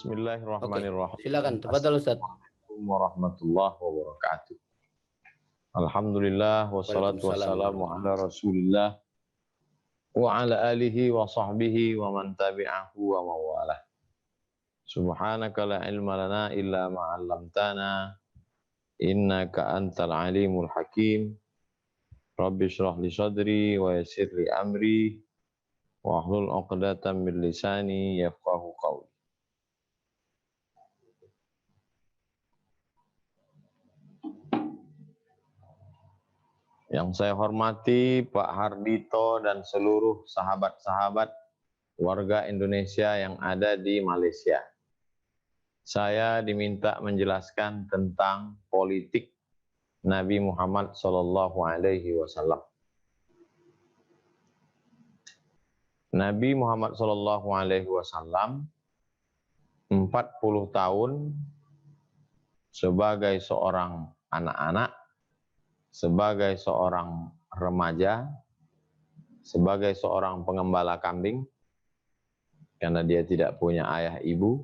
Oke, Bismillahirrahmanirrahim. silakan. Tafadhol Ustaz. Assalamualaikum warahmatullahi wabarakatuh. Alhamdulillah wassalatu Waalaikumsalam wassalamu warahmatullahi ala Rasulillah wa ala alihi wa sahbihi wa man tabi'ahu wa mawalah. Subhanaka la ilma lana illa ma 'allamtana innaka antal alimul hakim. Rabbi shrah li sadri wa yassir li amri wa hlul 'uqdatam min lisani yafqahu qawli. Yang saya hormati Pak Hardito dan seluruh sahabat-sahabat warga Indonesia yang ada di Malaysia. Saya diminta menjelaskan tentang politik Nabi Muhammad SAW. Nabi Muhammad SAW 40 tahun sebagai seorang anak-anak, sebagai seorang remaja, sebagai seorang pengembala kambing, karena dia tidak punya ayah ibu,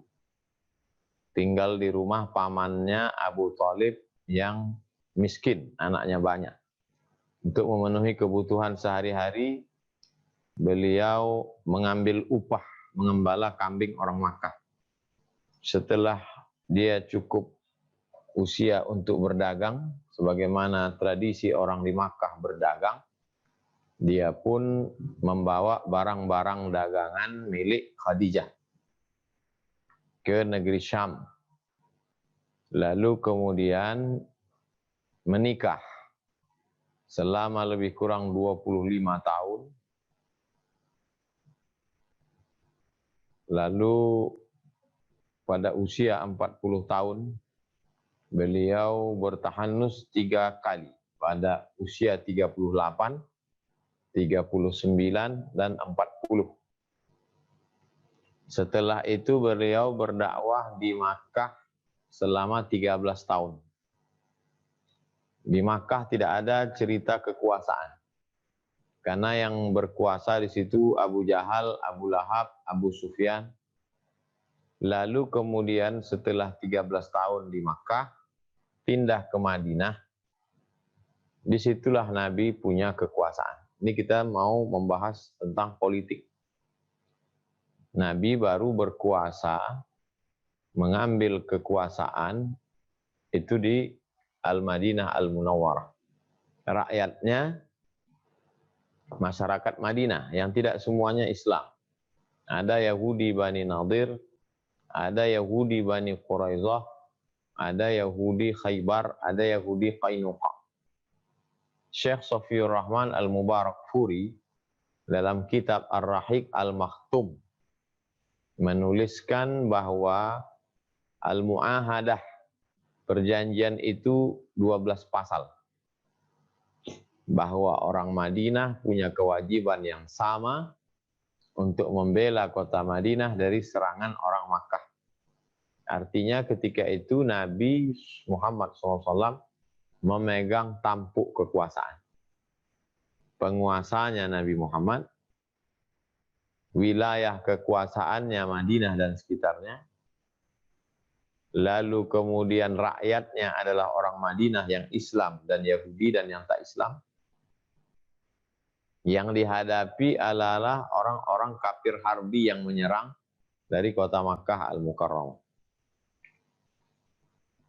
tinggal di rumah pamannya Abu Thalib yang miskin, anaknya banyak. Untuk memenuhi kebutuhan sehari-hari, beliau mengambil upah mengembala kambing orang Makkah. Setelah dia cukup usia untuk berdagang, sebagaimana tradisi orang di Makkah berdagang, dia pun membawa barang-barang dagangan milik Khadijah ke negeri Syam. Lalu kemudian menikah selama lebih kurang 25 tahun. Lalu pada usia 40 tahun, beliau bertahanus 3 kali pada usia 38, 39, dan 40. Setelah itu beliau berdakwah di Makkah selama 13 tahun. Di Makkah tidak ada cerita kekuasaan. Karena yang berkuasa di situ Abu Jahal, Abu Lahab, Abu Sufyan. Lalu kemudian setelah 13 tahun di Makkah, pindah ke Madinah. Disitulah Nabi punya kekuasaan. Ini kita mau membahas tentang politik. Nabi baru berkuasa, mengambil kekuasaan itu di Al-Madinah Al-Munawwarah. Rakyatnya masyarakat Madinah yang tidak semuanya Islam. Ada Yahudi Bani Nadir, ada Yahudi Bani Quraizah, ada Yahudi Khaybar, ada Yahudi Qainuqa. Syekh Safiyur Rahman Al-Mubarakfuri dalam kitab Ar-Rahiq Al-Maktum menuliskan bahwa Al-Mu'ahadah, perjanjian itu 12 pasal. Bahwa orang Madinah punya kewajiban yang sama untuk membela kota Madinah dari serangan orang Makkah. Artinya ketika itu Nabi Muhammad SAW memegang tampuk kekuasaan. Penguasanya Nabi Muhammad, wilayah kekuasaannya Madinah dan sekitarnya, lalu kemudian rakyatnya adalah orang Madinah yang Islam dan Yahudi dan yang tak Islam. Yang dihadapi adalah orang-orang kafir harbi yang menyerang dari kota Makkah Al-Mukarramah.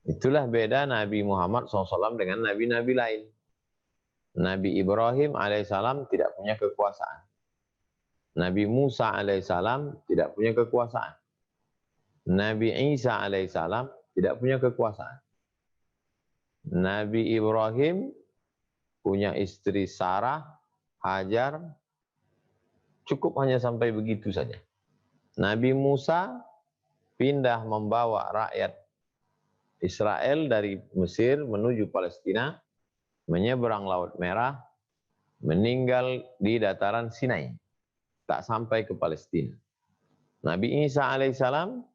Itulah beda Nabi Muhammad SAW dengan nabi-nabi lain. Nabi Ibrahim alaihissalam tidak punya kekuasaan. Nabi Musa alaihissalam tidak punya kekuasaan. Nabi Isa alaihissalam tidak punya kekuasaan. Nabi Ibrahim punya istri Sarah, Hajar, cukup hanya sampai begitu saja. Nabi Musa pindah membawa rakyat Israel dari Mesir menuju Palestina, menyeberang Laut Merah, meninggal di dataran Sinai, tak sampai ke Palestina. Nabi Isa alaihissalam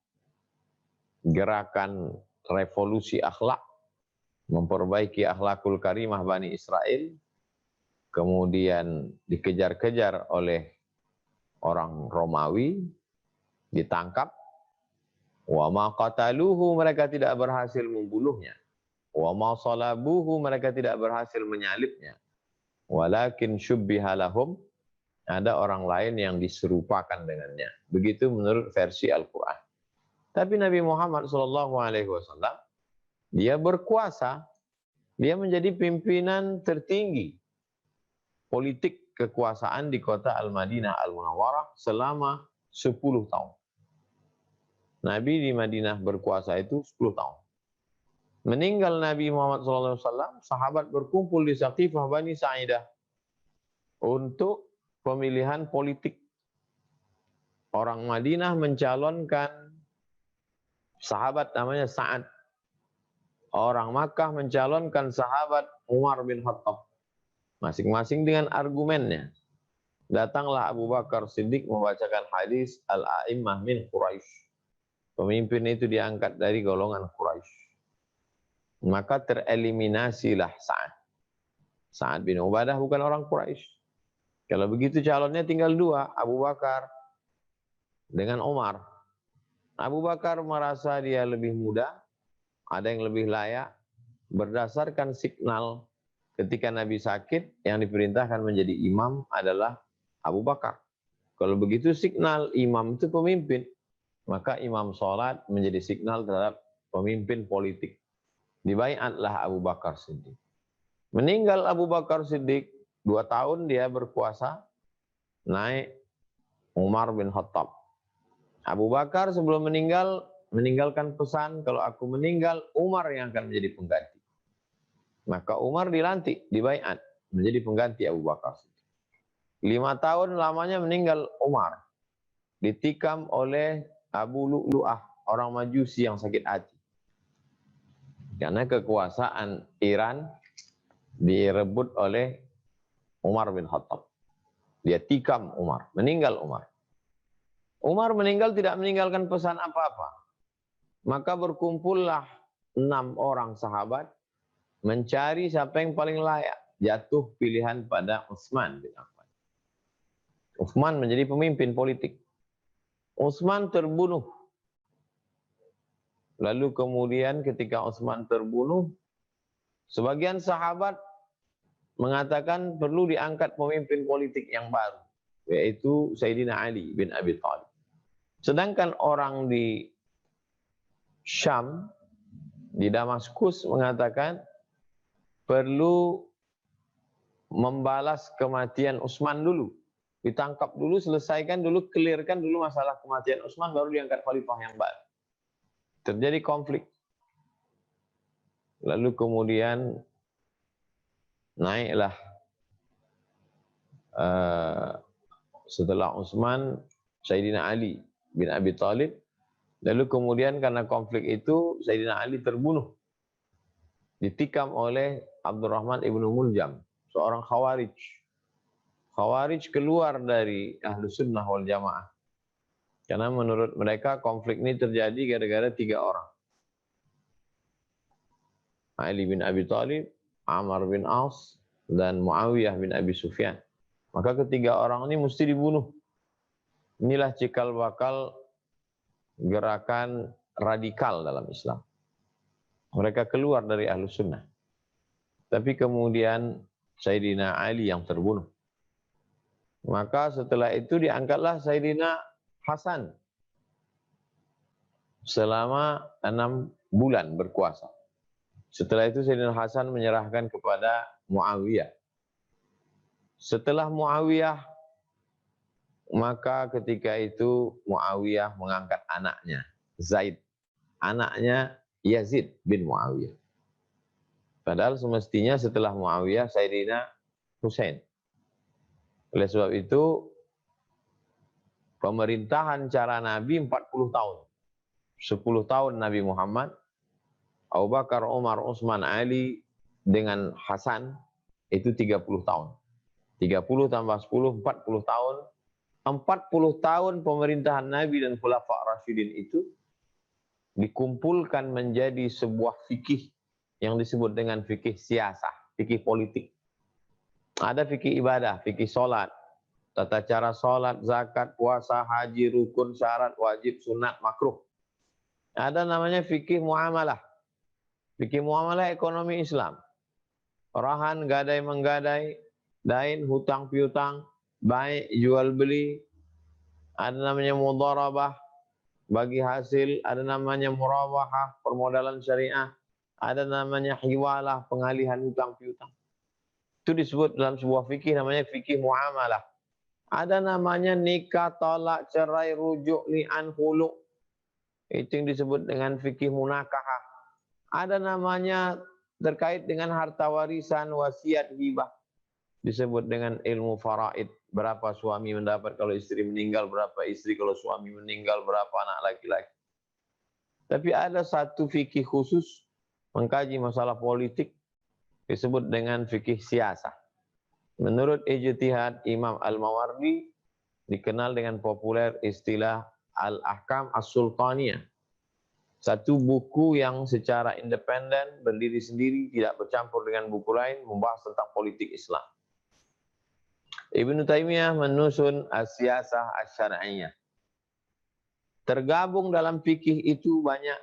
gerakan revolusi akhlak, memperbaiki akhlakul karimah Bani Israel, kemudian dikejar-kejar oleh orang Romawi, ditangkap, Wa ma qataluhu, mereka tidak berhasil membunuhnya. Wa ma salabuhu, mereka tidak berhasil menyalibnya. Walakin syubbiha lahum, ada orang lain yang diserupakan dengannya. Begitu menurut versi Al-Quran. Tapi Nabi Muhammad SAW, dia berkuasa. Dia menjadi pimpinan tertinggi politik kekuasaan di kota Al-Madinah Al-Munawwarah selama 10 tahun. Nabi di Madinah berkuasa itu 10 tahun. Meninggal Nabi Muhammad SAW, sahabat berkumpul di Saqifah Bani Sa'idah untuk pemilihan politik. Orang Madinah mencalonkan sahabat namanya Sa'ad. Orang Makkah mencalonkan sahabat Umar bin Khattab. Masing-masing dengan argumennya. Datanglah Abu Bakar Siddiq membacakan hadis Al-A'immah min Quraisy. Pemimpin itu diangkat dari golongan Quraisy. Maka tereliminasilah Sa'ad. Sa'ad bin Ubadah bukan orang Quraisy. Kalau begitu calonnya tinggal dua, Abu Bakar dengan Umar. Abu Bakar merasa dia lebih muda, ada yang lebih layak, berdasarkan signal ketika Nabi sakit, yang diperintahkan menjadi imam adalah Abu Bakar. Kalau begitu signal imam itu pemimpin, maka imam sholat menjadi signal terhadap pemimpin politik. Dibaiatlah Abu Bakar Siddiq. Meninggal Abu Bakar Siddiq, 2 tahun dia berkuasa, naik Umar bin Khattab. Abu Bakar sebelum meninggalkan pesan, kalau aku meninggal, Umar yang akan menjadi pengganti. Maka Umar dilantik, dibaiat, menjadi pengganti Abu Bakar. 5 tahun lamanya meninggal Umar. Ditikam oleh Abu Lu'lu'ah, orang Majusi yang sakit hati. Karena kekuasaan Iran direbut oleh Umar bin Khattab. Dia tikam Umar, meninggal Umar. Umar meninggal tidak meninggalkan pesan apa-apa. Maka berkumpullah 6 orang sahabat mencari siapa yang paling layak. Jatuh pilihan pada Utsman bin Affan. Utsman menjadi pemimpin politik. Utsman terbunuh. Lalu kemudian ketika Utsman terbunuh, sebagian sahabat mengatakan perlu diangkat pemimpin politik yang baru, yaitu Sayyidina Ali bin Abi Thalib. Sedangkan orang di Syam, di Damaskus mengatakan perlu membalas kematian Utsman dulu. Ditangkap dulu, selesaikan dulu, clearkan dulu masalah kematian Utsman, baru diangkat khalifah yang baru. Terjadi konflik. Lalu kemudian naiklah setelah Utsman Sayyidina Ali bin Abi Thalib. Lalu kemudian karena konflik itu Sayyidina Ali terbunuh. Ditikam oleh Abdurrahman ibnu Muljam, seorang Khawarij. Khawarij keluar dari Ahlus Sunnah wal Jamaah. Karena menurut mereka konflik ini terjadi gara-gara 3 orang. Ali bin Abi Thalib, Amr bin As, dan Muawiyah bin Abi Sufyan. Maka ketiga orang ini mesti dibunuh. Inilah cikal bakal gerakan radikal dalam Islam. Mereka keluar dari Ahlus Sunnah. Tapi kemudian Sayyidina Ali yang terbunuh. Maka setelah itu diangkatlah Sayyidina Hasan selama 6 bulan berkuasa. Setelah itu Sayyidina Hasan menyerahkan kepada Muawiyah. Setelah Muawiyah, maka ketika itu Muawiyah mengangkat anaknya, Zaid. Anaknya Yazid bin Muawiyah. Padahal semestinya setelah Muawiyah, Sayyidina Husain. Oleh sebab itu, pemerintahan cara Nabi 40 tahun. 10 tahun Nabi Muhammad, Abu Bakar, Umar, Utsman, Ali, dengan Hasan, itu 30 tahun. 30 tambah 10, 40 tahun. 40 tahun pemerintahan Nabi dan Khulafa' Rasyidin itu dikumpulkan menjadi sebuah fikih yang disebut dengan fikih siasah, fikih politik. Ada fikih ibadah, fikih sholat, tata cara sholat, zakat, puasa, haji, rukun, syarat, wajib, sunat, makruh. Ada namanya fikih muamalah. Fikih muamalah ekonomi Islam. Rahan, gadai, menggadai, dain, hutang, piutang, baik, jual beli. Ada namanya mudharabah, bagi hasil. Ada namanya murabahah, permodalan syariah. Ada namanya hiwalah, pengalihan hutang piutang. Itu disebut dalam sebuah fikih namanya fikih muamalah. Ada namanya nikah, tolak, cerai, rujuk, li'an, khulu'. Itu yang disebut dengan fikih munakahah. Ada namanya terkait dengan harta warisan, wasiat, hibah. Disebut dengan ilmu faraid. Berapa suami mendapat kalau istri meninggal, berapa istri kalau suami meninggal, berapa anak laki-laki. Tapi ada satu fikih khusus mengkaji masalah politik disebut dengan fikih siasah. Menurut ijtihad Imam Al-Mawardi dikenal dengan populer istilah Al-Ahkam As-Sultaniyah. Satu buku yang secara independen, berdiri sendiri, tidak bercampur dengan buku lain, membahas tentang politik Islam. Ibnu Taimiyah menyusun As-Siyasah Asy-Syar'iyyah. Tergabung dalam fikih itu banyak.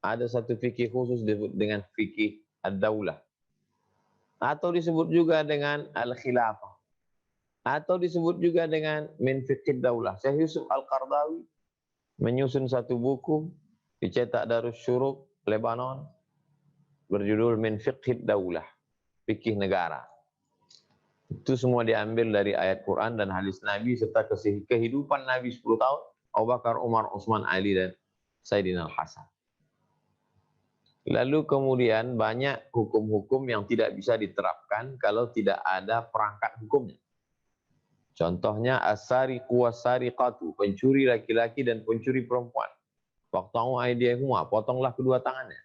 Ada satu fikih khusus disebut dengan fikih Ad-Daulah. Atau disebut juga dengan Al-Khilafah. Atau disebut juga dengan Min Fiqh Daulah. Syekh Yusuf Al-Qardawi menyusun satu buku dicetak Darus Syuruk, Lebanon, berjudul Min Fiqh Daulah, fikih negara. Itu semua diambil dari ayat Quran dan hadis Nabi serta kehidupan Nabi 10 tahun, Abu Bakar, Umar, Utsman, Ali dan Sayyidina Al-Hasan. Lalu kemudian banyak hukum-hukum yang tidak bisa diterapkan kalau tidak ada perangkat hukumnya. Contohnya as-sariqu was-sariqatu, pencuri laki-laki dan pencuri perempuan. Waqta'u aydiyahuma, potonglah kedua tangannya.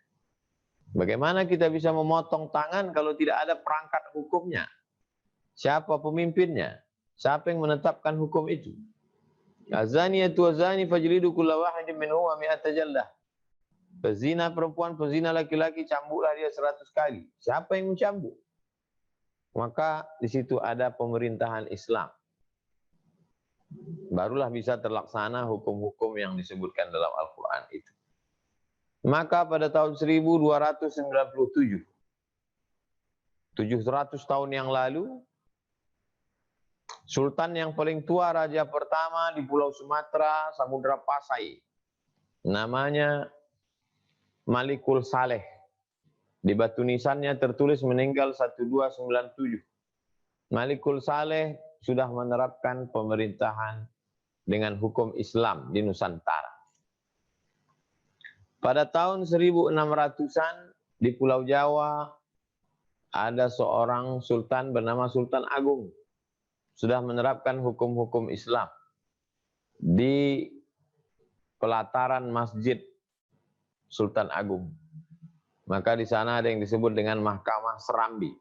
Bagaimana kita bisa memotong tangan kalau tidak ada perangkat hukumnya? Siapa pemimpinnya? Siapa yang menetapkan hukum itu? Az-zaniyatu waz-zani fajlidu kulla wahidin minhuma mi'ata jaldah. Pezina perempuan, pezina laki-laki, cambuklah dia 100 kali. Siapa yang mencambuk? Maka di situ ada pemerintahan Islam. Barulah bisa terlaksana hukum-hukum yang disebutkan dalam Al-Quran itu. Maka pada tahun 1297, 700 tahun yang lalu, Sultan yang paling tua, raja pertama di Pulau Sumatera, Samudra Pasai, namanya Malikul Saleh. Di batu nisannya tertulis meninggal 1297. Malikul Saleh sudah menerapkan pemerintahan dengan hukum Islam di Nusantara. Pada tahun 1600-an di Pulau Jawa ada seorang sultan bernama Sultan Agung. Sudah menerapkan hukum-hukum Islam di pelataran Masjid Sultan Agung. Maka di sana ada yang disebut dengan Mahkamah Serambi.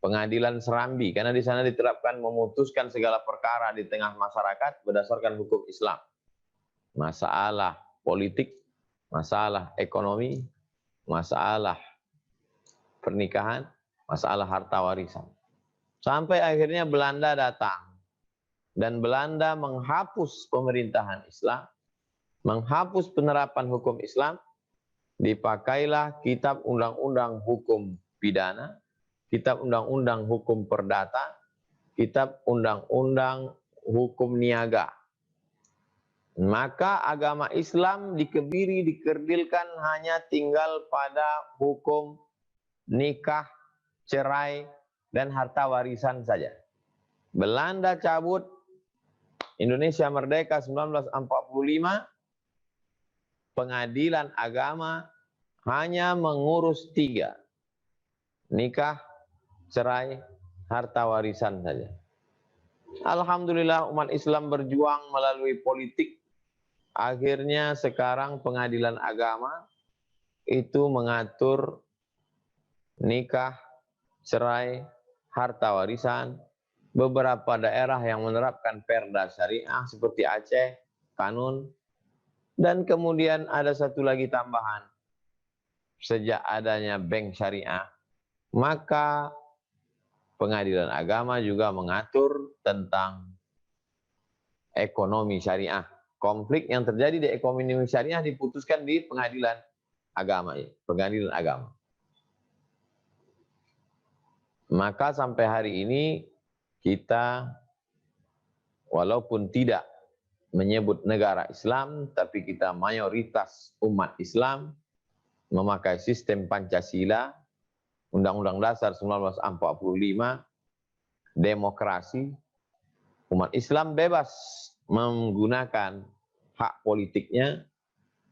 Pengadilan Serambi, karena di sana diterapkan memutuskan segala perkara di tengah masyarakat berdasarkan hukum Islam. Masalah politik, masalah ekonomi, masalah pernikahan, masalah harta warisan. Sampai akhirnya Belanda datang. Dan Belanda menghapus pemerintahan Islam, menghapus penerapan hukum Islam, dipakailah kitab undang-undang hukum pidana, kitab undang-undang hukum perdata, kitab undang-undang hukum niaga. Maka agama Islam dikebiri, dikerdilkan hanya tinggal pada hukum nikah, cerai, dan harta warisan saja. Belanda cabut, Indonesia merdeka 1945, pengadilan agama hanya mengurus 3. Nikah, cerai, harta warisan saja. Alhamdulillah umat Islam berjuang melalui politik. Akhirnya sekarang pengadilan agama itu mengatur nikah, cerai, harta warisan. Beberapa daerah yang menerapkan perda syariah seperti Aceh, Kanun. Dan kemudian ada satu lagi tambahan. Sejak adanya bank syariah, maka pengadilan agama juga mengatur tentang ekonomi syariah. konflik yang terjadi di ekonomi syariah diputuskan di pengadilan agama, pengadilan agama. Maka sampai hari ini kita walaupun tidak menyebut negara Islam, tapi kita mayoritas umat Islam memakai sistem Pancasila, Undang-Undang Dasar 1945, demokrasi. Umat Islam bebas menggunakan hak politiknya,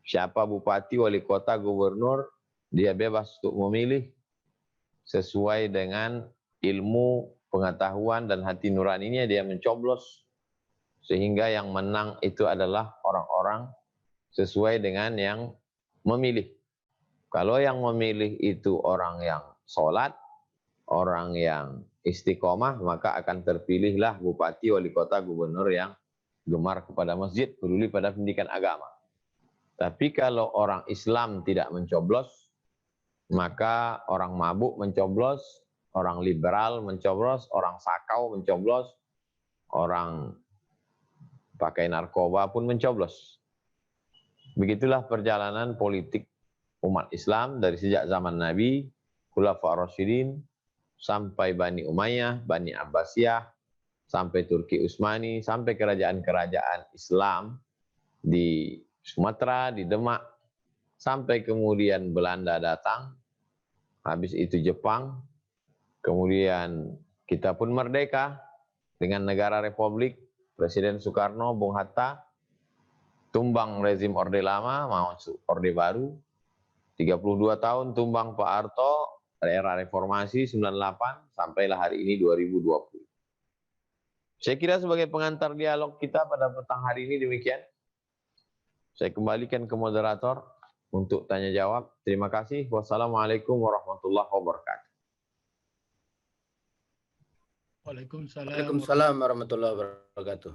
siapa bupati, wali kota, gubernur, dia bebas untuk memilih sesuai dengan ilmu, pengetahuan, dan hati nuraninya dia mencoblos. Sehingga yang menang itu adalah orang-orang sesuai dengan yang memilih. Kalau yang memilih itu orang yang sholat, orang yang istiqomah, maka akan terpilihlah bupati, wali kota, gubernur yang gemar kepada masjid, peduli pada pendidikan agama. Tapi kalau orang Islam tidak mencoblos, maka orang mabuk mencoblos, orang liberal mencoblos, orang sakau mencoblos, orang pakai narkoba pun mencoblos. Begitulah perjalanan politik umat Islam dari sejak zaman Nabi, Khulafaur Rasyidin, sampai Bani Umayyah, Bani Abbasiyah, sampai Turki Utsmani, sampai kerajaan-kerajaan Islam di Sumatera, di Demak, sampai kemudian Belanda datang, habis itu Jepang, kemudian kita pun merdeka dengan negara republik, Presiden Soekarno, Bung Hatta, tumbang rezim Orde Lama, masuk Orde Baru, 32 tahun tumbang Pak Harto, era reformasi 98, sampailah hari ini 2020. Saya kira sebagai pengantar dialog kita pada petang hari ini demikian. Saya kembalikan ke moderator untuk tanya jawab. Terima kasih. Wassalamualaikum warahmatullahi wabarakatuh. Waalaikumsalam warahmatullahi wabarakatuh.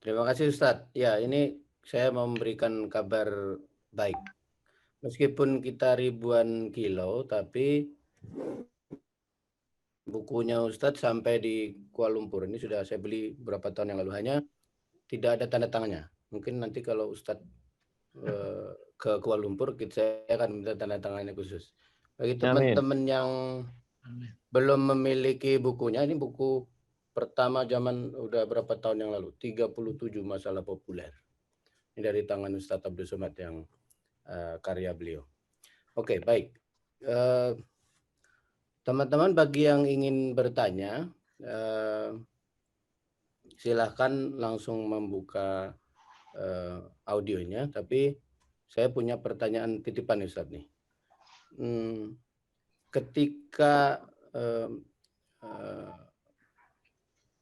Terima kasih Ustadz. Ya, ini saya mau memberikan kabar baik. Meskipun kita ribuan kilo, tapi bukunya Ustadz sampai di Kuala Lumpur. Ini sudah saya beli beberapa tahun yang lalu. Hanya tidak ada tanda tangannya. Mungkin nanti kalau Ustadz ke Kuala Lumpur, saya akan minta tanda tangannya khusus. Bagi teman-teman yang belum memiliki bukunya, ini buku pertama zaman udah berapa tahun yang lalu, 37 masalah populer. Ini dari tangan Ustadz Abdul Somad yang karya beliau. Oke, baik. Teman-teman bagi yang ingin bertanya, silahkan langsung membuka audionya, tapi saya punya pertanyaan titipan Ustadz nih. Ketika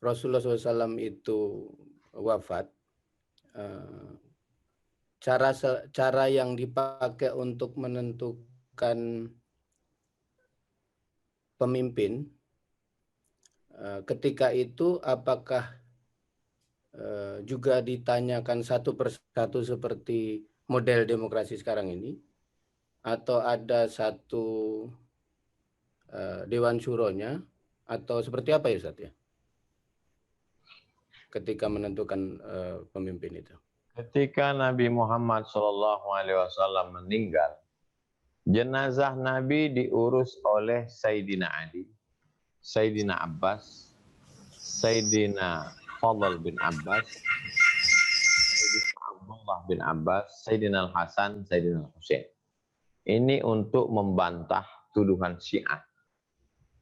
Rasulullah SAW itu wafat, cara yang dipakai untuk menentukan pemimpin ketika itu apakah juga ditanyakan satu persatu seperti model demokrasi sekarang ini, atau ada satu Dewan Syuronya, atau seperti apa ya Ustaz ya ketika menentukan pemimpin itu? Ketika Nabi Muhammad SAW meninggal, jenazah Nabi diurus oleh Sayyidina Ali, Sayyidina Abbas, Sayyidina Fadl bin Abbas, Sayyidina Abdullah bin Abbas, Sayyidina Al-Hasan, Sayyidina Al-Husain. Ini untuk membantah tuduhan Syiah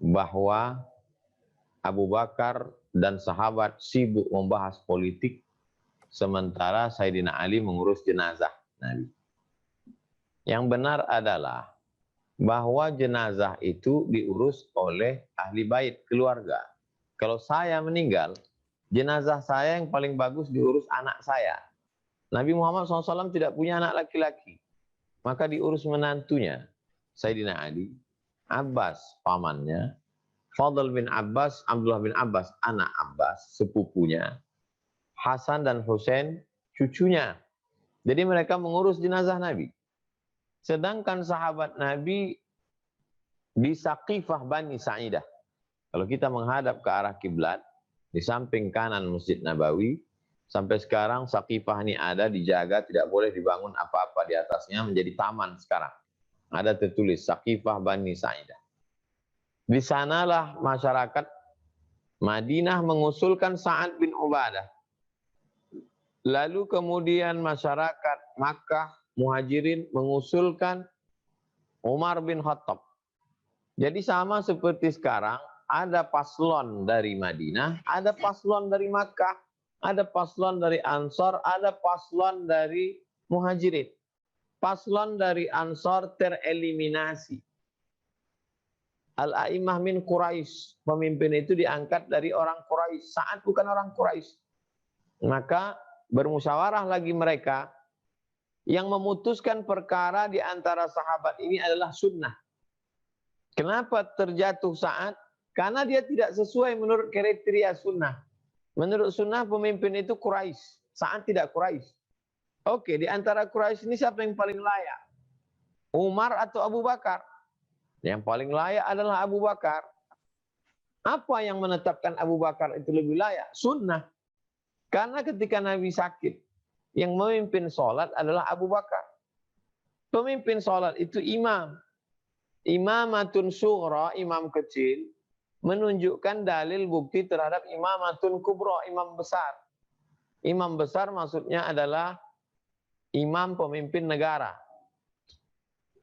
bahwa Abu Bakar dan sahabat sibuk membahas politik, sementara Sayyidina Ali mengurus jenazah Nabi. Yang benar adalah bahwa jenazah itu diurus oleh ahli bait, keluarga. Kalau saya meninggal, jenazah saya yang paling bagus diurus anak saya. Nabi Muhammad SAW tidak punya anak laki-laki, maka diurus menantunya, Sayyidina Ali, Abbas pamannya, Fadl bin Abbas, Abdullah bin Abbas, anak Abbas, sepupunya, Hasan dan Husain, cucunya. Jadi mereka mengurus jenazah Nabi. Sedangkan sahabat Nabi di Saqifah Bani Sa'idah. Kalau kita menghadap ke arah kiblat, di samping kanan Masjid Nabawi, Sampai sekarang Saqifah ini ada, dijaga, tidak boleh dibangun apa-apa di atasnya, menjadi taman sekarang. Ada tertulis Saqifah Bani Sa'idah. Di sanalah masyarakat Madinah mengusulkan Sa'ad bin Ubadah. Lalu kemudian masyarakat Makkah, Muhajirin mengusulkan Umar bin Khattab. Jadi sama seperti sekarang, ada paslon dari Madinah, ada paslon dari Makkah, ada paslon dari Ansor, ada paslon dari Muhajirin. Paslon dari Ansor tereliminasi. Al-A'imah min Quraisy, pemimpin itu diangkat dari orang Quraisy. Sa'ad bukan orang Quraisy. Maka bermusyawarah lagi mereka, yang memutuskan perkara di antara sahabat ini adalah sunnah. Kenapa terjatuh Sa'ad? Karena dia tidak sesuai menurut kriteria sunnah. Menurut sunnah pemimpin itu Quraisy. Sa'ad tidak Quraisy. Oke, di antara Quraisy ini siapa yang paling layak? Umar atau Abu Bakar? Yang paling layak adalah Abu Bakar. Apa yang menetapkan Abu Bakar itu lebih layak? Sunnah. Karena ketika Nabi sakit, yang memimpin sholat adalah Abu Bakar. Pemimpin sholat itu imam. Imamatun sughra, imam kecil, menunjukkan dalil bukti terhadap imamatun kubra, imam besar. Imam besar maksudnya adalah imam pemimpin negara.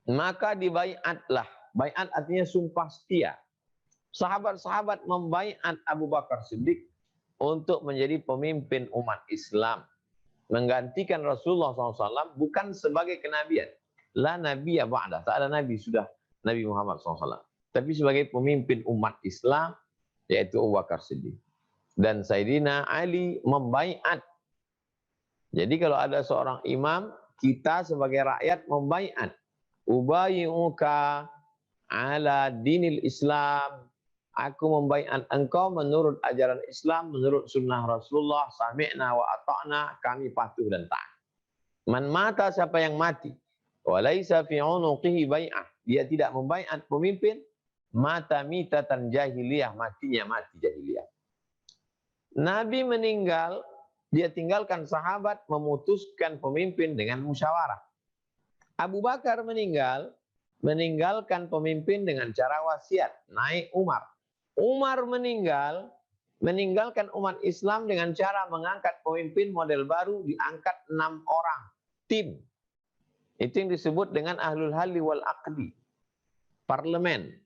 Maka dibaiatlah. Baiat artinya sumpah setia. Sahabat-sahabat membaiat Abu Bakar Siddiq untuk menjadi pemimpin umat Islam. Menggantikan Rasulullah SAW bukan sebagai kenabian. La nabiyya ba'dah. Tak ada nabi sudah Nabi Muhammad SAW. Tapi sebagai pemimpin umat Islam, yaitu Abu Bakar Siddiq. Dan Sayyidina Ali membaiat. Jadi kalau ada seorang imam, kita sebagai rakyat membaiat. Ubayyuka ala dinil Islam. Aku membaiat engkau menurut ajaran Islam, menurut sunnah Rasulullah. Sami'na wa ata'na, kami patuh dan taat. Man mata, siapa yang mati. Walaysa fi unuqihi bai'ah. Dia tidak membaiat pemimpin, mata mitatan jahiliyah, matinya mati jahiliyah. Nabi meninggal, dia tinggalkan sahabat, memutuskan pemimpin dengan musyawarah. Abu Bakar meninggal, meninggalkan pemimpin dengan cara wasiat, naik Umar. Umar meninggal, meninggalkan umat Islam dengan cara mengangkat pemimpin model baru, diangkat 6 orang, tim. Itu yang disebut dengan ahlul halli wal aqdi, parlemen.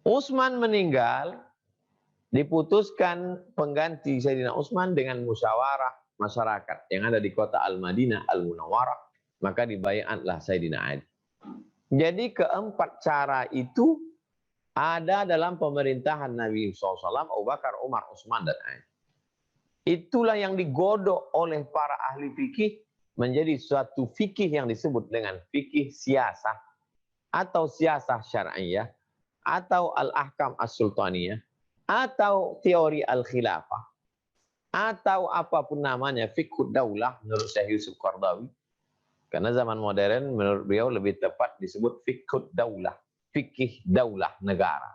Utsman meninggal, diputuskan pengganti Sayyidina Utsman dengan musyawarah masyarakat yang ada di kota Al-Madinah Al-Munawwarah, maka dibaiatlah Sayyidina Ali. Jadi keempat cara itu ada dalam pemerintahan Nabi SAW, Abu Bakar, Umar, Utsman, dan Ali. Itulah yang digodok oleh para ahli fikih menjadi suatu fikih yang disebut dengan fikih siasah atau siasah syar'iyah atau al-ahkam as-sultaniyah atau teori al-khilafah atau apapun namanya, fiqhud daulah menurut Syekh Yusuf Qaradawi. Karena zaman modern menurut beliau lebih tepat disebut fiqhud daulah, fikih daulah negara.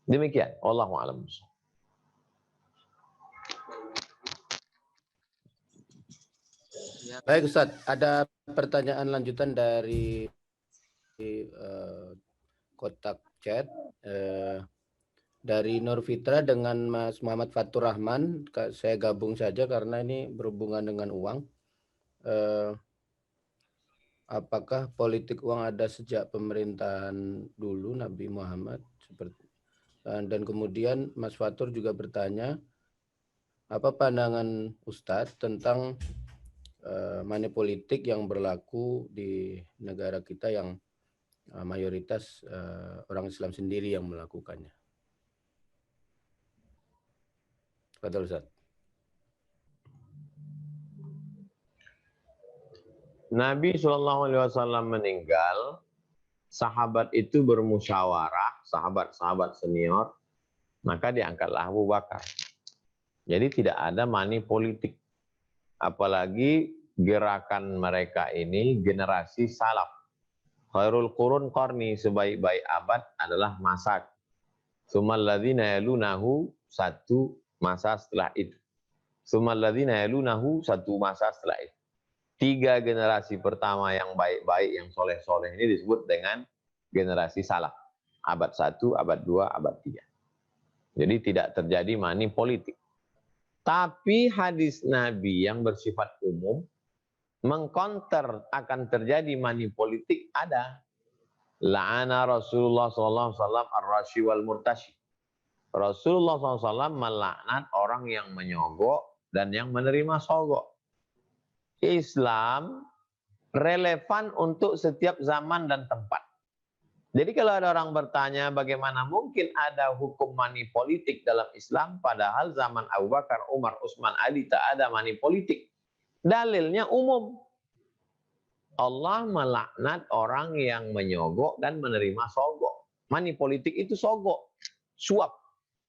Demikian, wallahu a'lam. Baik Ustaz, ada pertanyaan lanjutan dari kotak chat dari Nur Fitra dengan Mas Muhammad Fatur Rahman. Saya gabung saja karena ini berhubungan dengan uang. Apakah politik uang ada sejak pemerintahan dulu Nabi Muhammad? Dan kemudian Mas Fatur juga bertanya, apa pandangan Ustadz tentang money politik yang berlaku di negara kita yang mayoritas orang Islam sendiri yang melakukannya? Kata Ustaz. Nabi SAW meninggal, sahabat itu bermusyawarah, sahabat-sahabat senior, maka diangkatlah Abu Bakar. Jadi tidak ada money politik. Apalagi gerakan mereka ini generasi salaf. Khairul qurun qarni, sebaik-baik abad adalah masa. Tsummal ladzina yalunahu, satu masa setelah itu. Tsummal ladzina yalunahu, satu masa setelah itu. 3 generasi pertama yang baik-baik, yang soleh-soleh ini disebut dengan generasi salaf. Abad 1, abad 2, abad 3. Jadi tidak terjadi money politik. Tapi hadis Nabi yang bersifat umum mengkonter akan terjadi money politik ada. La'ana Rasulullah SAW ar-rashi wal murtashi. Rasulullah SAW melaknat orang yang menyogok dan yang menerima sogok. Islam relevan untuk setiap zaman dan tempat. Jadi kalau ada orang bertanya bagaimana mungkin ada hukum money politik dalam Islam, padahal zaman Abu Bakar, Umar, Utsman, Ali tak ada money politik. Dalilnya umum. Allah melaknat orang yang menyogok dan menerima sogok. Money politik itu sogok, suap.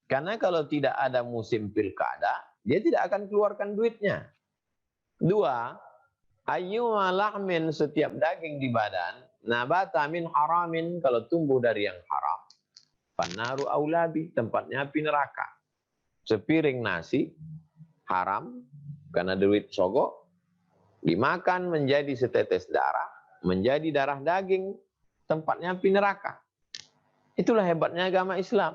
Karena kalau tidak ada musim pilkada, dia tidak akan keluarkan duitnya. 2, ayyuma lahmin, setiap daging di badan, nabata min haramin, kalau tumbuh dari yang haram, fannaru aulabi, tempatnya api neraka. Sepiring nasi haram karena duit sogok, dimakan menjadi setetes darah, menjadi darah daging, tempatnya api neraka. Itulah hebatnya agama Islam.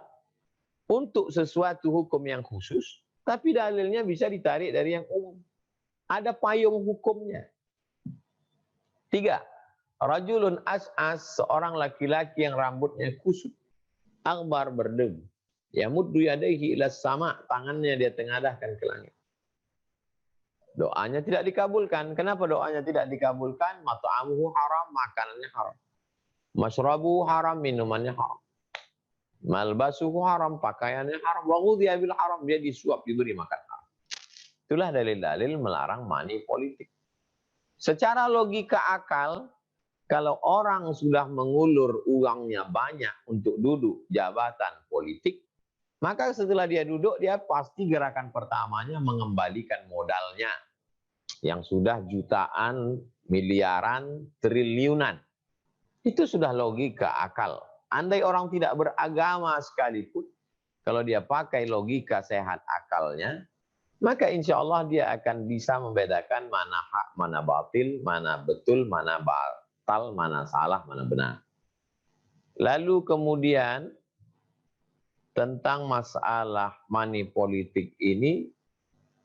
Untuk sesuatu hukum yang khusus, tapi dalilnya bisa ditarik dari yang umum. Ada payung hukumnya. 3, rajulun as'as, seorang laki-laki yang rambutnya kusut, akbar, berdebu, yamuddu yadaihi ilas sama, tangannya dia tengadahkan ke langit. Doanya tidak dikabulkan. Kenapa doanya tidak dikabulkan? Mat'amuhu haram, makanannya haram. Masyrabuhu haram, minumannya haram. Malbasuhu haram, pakaiannya haram. Wa ghudhiya bil haram, dia disuap, diberi makan haram. Itulah dalil-dalil melarang money politik. Secara logika akal, kalau orang sudah mengulur uangnya banyak untuk duduk jabatan politik, maka setelah dia duduk, dia pasti gerakan pertamanya mengembalikan modalnya yang sudah jutaan, miliaran, triliunan. Itu sudah logika akal. Andai orang tidak beragama sekalipun, kalau dia pakai logika sehat akalnya, maka insya Allah dia akan bisa membedakan mana hak, mana batil, mana betul, mana batal, mana salah, mana benar. Lalu kemudian tentang masalah money politik ini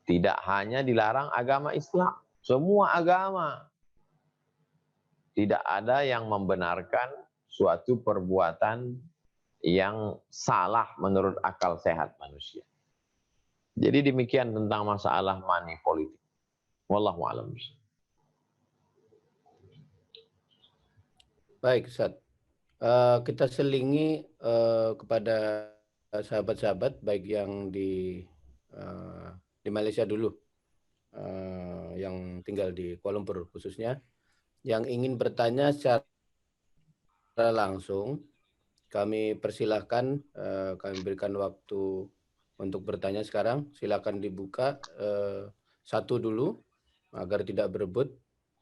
tidak hanya dilarang agama Islam, semua agama. Tidak ada yang membenarkan suatu perbuatan yang salah menurut akal sehat manusia. Jadi demikian tentang masalah money politik. Wallahu a'lam. Baik, Ustaz. Kita selingi kepada sahabat-sahabat baik yang di Malaysia dulu, yang tinggal di Kuala Lumpur khususnya, yang ingin bertanya secara langsung, kami persilahkan, kami berikan waktu untuk bertanya sekarang. Silakan dibuka satu dulu agar tidak berebut.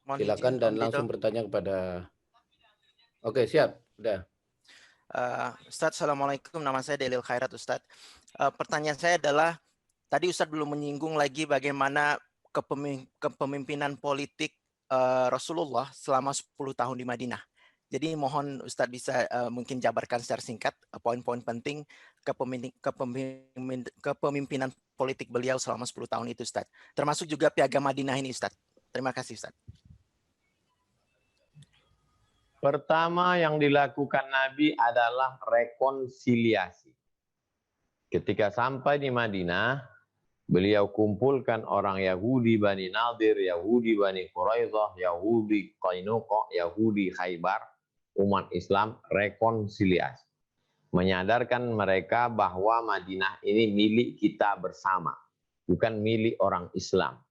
Silakan dan langsung bertanya kepada. Oke, siap. Udah. Ustadz, Assalamualaikum. Nama saya Delil Khairat, Ustadz. Pertanyaan saya adalah, tadi Ustadz belum menyinggung lagi bagaimana kepemimpinan politik Rasulullah selama 10 tahun di Madinah. Jadi mohon Ustadz bisa mungkin jabarkan secara singkat poin-poin penting kepemimpinan politik beliau selama 10 tahun itu, Ustadz. Termasuk juga Piagam Madinah ini, Ustadz. Terima kasih, Ustadz. Pertama yang dilakukan Nabi adalah rekonsiliasi. Ketika sampai di Madinah, beliau kumpulkan orang Yahudi Bani Nadir, Yahudi Bani Quraidah, Yahudi Qainuqa, Yahudi Khaybar, umat Islam rekonsiliasi. Menyadarkan mereka bahwa Madinah ini milik kita bersama, bukan milik orang Islam.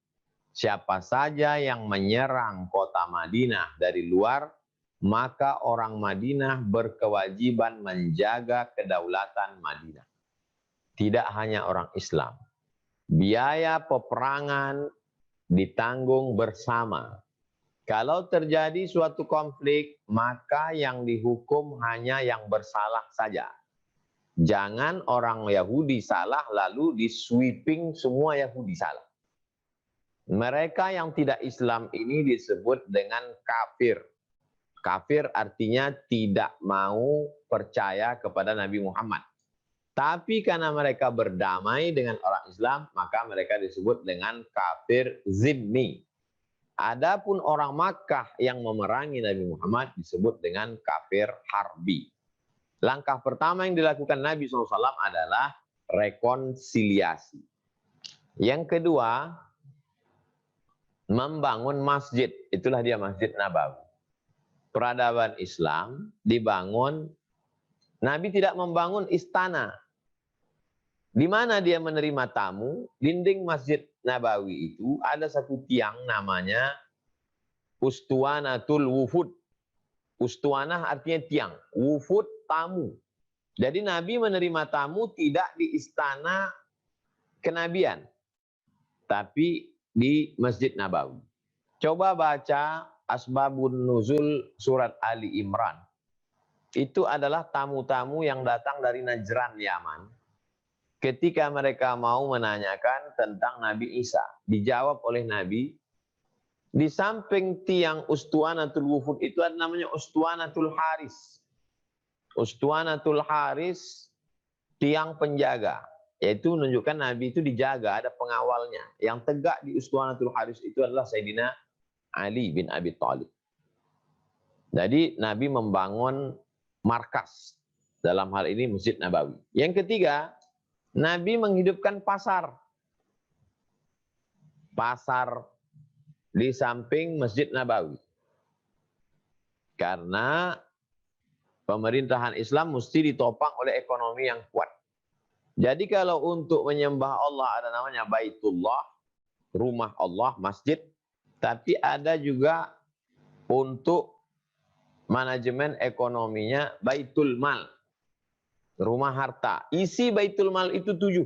Siapa saja yang menyerang kota Madinah dari luar, maka orang Madinah berkewajiban menjaga kedaulatan Madinah. Tidak hanya orang Islam. Biaya peperangan ditanggung bersama. Kalau terjadi suatu konflik, maka yang dihukum hanya yang bersalah saja. Jangan orang Yahudi salah lalu di sweeping semua Yahudi salah. Mereka yang tidak Islam ini disebut dengan kafir. Kafir artinya tidak mau percaya kepada Nabi Muhammad. Tapi karena mereka berdamai dengan orang Islam, maka mereka disebut dengan kafir zimmi. Adapun orang Makkah yang memerangi Nabi Muhammad disebut dengan kafir harbi. Langkah pertama yang dilakukan Nabi SAW adalah rekonsiliasi. Yang kedua, membangun masjid. Itulah dia Masjid Nabawi. Peradaban Islam dibangun, Nabi tidak membangun istana. Di mana dia menerima tamu, dinding Masjid Nabawi itu ada satu tiang namanya Ustuanatul Wufud. Ustuanah artinya tiang, wufud tamu. Jadi Nabi menerima tamu tidak di istana kenabian, tapi di Masjid Nabawi. Coba baca Asbabun Nuzul surat Ali Imran. Itu adalah tamu-tamu yang datang dari Najran, Yaman. Ketika mereka mau menanyakan tentang Nabi Isa, dijawab oleh Nabi, di samping tiang Ustuanatul Wufud itu ada namanya Ustuanatul Haris. Ustuanatul Haris, tiang penjaga. Yaitu menunjukkan Nabi itu dijaga, ada pengawalnya. Yang tegak di Ustuanatul Haris itu adalah Sayyidina Ali bin Abi Thalib. Jadi Nabi membangun markas. Dalam hal ini Masjid Nabawi. Yang ketiga, Nabi menghidupkan pasar. Pasar di samping Masjid Nabawi. Karena pemerintahan Islam mesti ditopang oleh ekonomi yang kuat. Jadi kalau untuk menyembah Allah ada namanya Baitullah, rumah Allah, masjid. Tapi ada juga untuk manajemen ekonominya Baitul Mal. Rumah harta. Isi Baitul Mal itu 7.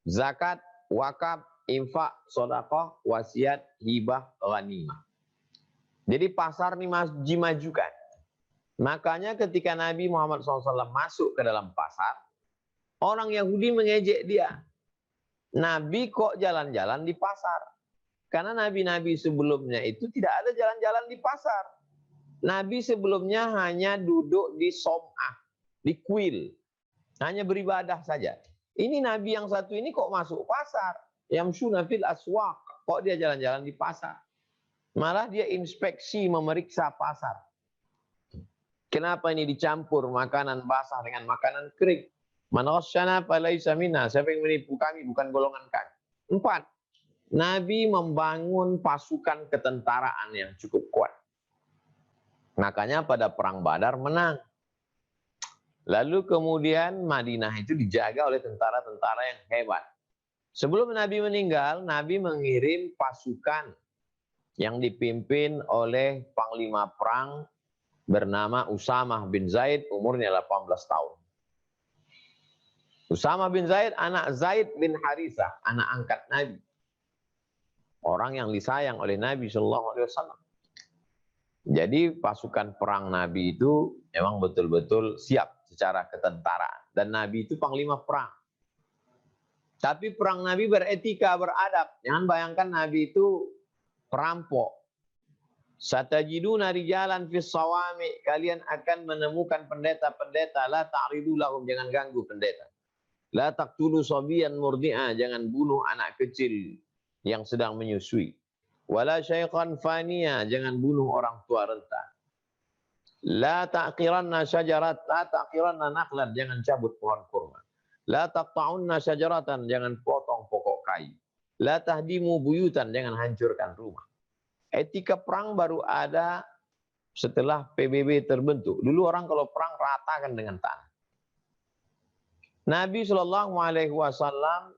Zakat, wakaf, infak, sedekah, wasiat, hibah, ghanimah. Jadi pasar ini dimajukan. Makanya ketika Nabi Muhammad SAW masuk ke dalam pasar, orang Yahudi mengejek dia. Nabi kok jalan-jalan di pasar? Karena nabi-nabi sebelumnya itu tidak ada jalan-jalan di pasar. Nabi sebelumnya hanya duduk di som'ah, di kuil. Hanya beribadah saja. Ini Nabi yang satu ini kok masuk pasar? Yamshuna fil aswaq. Kok dia jalan-jalan di pasar? Malah dia inspeksi, memeriksa pasar. Kenapa ini dicampur makanan basah dengan makanan kering? Man ghasyana falaysa minna. Siapa yang menipu kami bukan golongan kami. 4. Nabi membangun pasukan ketentaraan yang cukup kuat. Makanya pada perang Badar menang. Lalu kemudian Madinah itu dijaga oleh tentara-tentara yang hebat. Sebelum Nabi meninggal, Nabi mengirim pasukan yang dipimpin oleh panglima perang bernama Usamah bin Zaid, umurnya 18 tahun. Usamah bin Zaid, anak Zaid bin Harithah, anak angkat Nabi. Orang yang disayang oleh Nabi SAW. Jadi pasukan perang Nabi itu memang betul-betul siap secara ketentaraan. Dan Nabi itu panglima perang. Tapi perang Nabi beretika, beradab. Jangan bayangkan Nabi itu perampok. Satajiduna rijalan fis sawami. Kalian akan menemukan pendeta-pendeta. La ta'ridu lahum. Jangan ganggu pendeta. La taqtulu sabiyan murdi'a. Jangan bunuh anak kecil yang sedang menyusui. Wala syaikhan faniya. Jangan bunuh orang tua renta. La taqiranna syajarat. La taqiranna naqlan. Jangan cabut pohon kurma. La taqta'unna syajaratan. Jangan potong pokok kayu. La tahdimu buyutan. Jangan hancurkan rumah. Etika perang baru ada setelah PBB terbentuk. Dulu orang kalau perang ratakan dengan tanah. Nabi SAW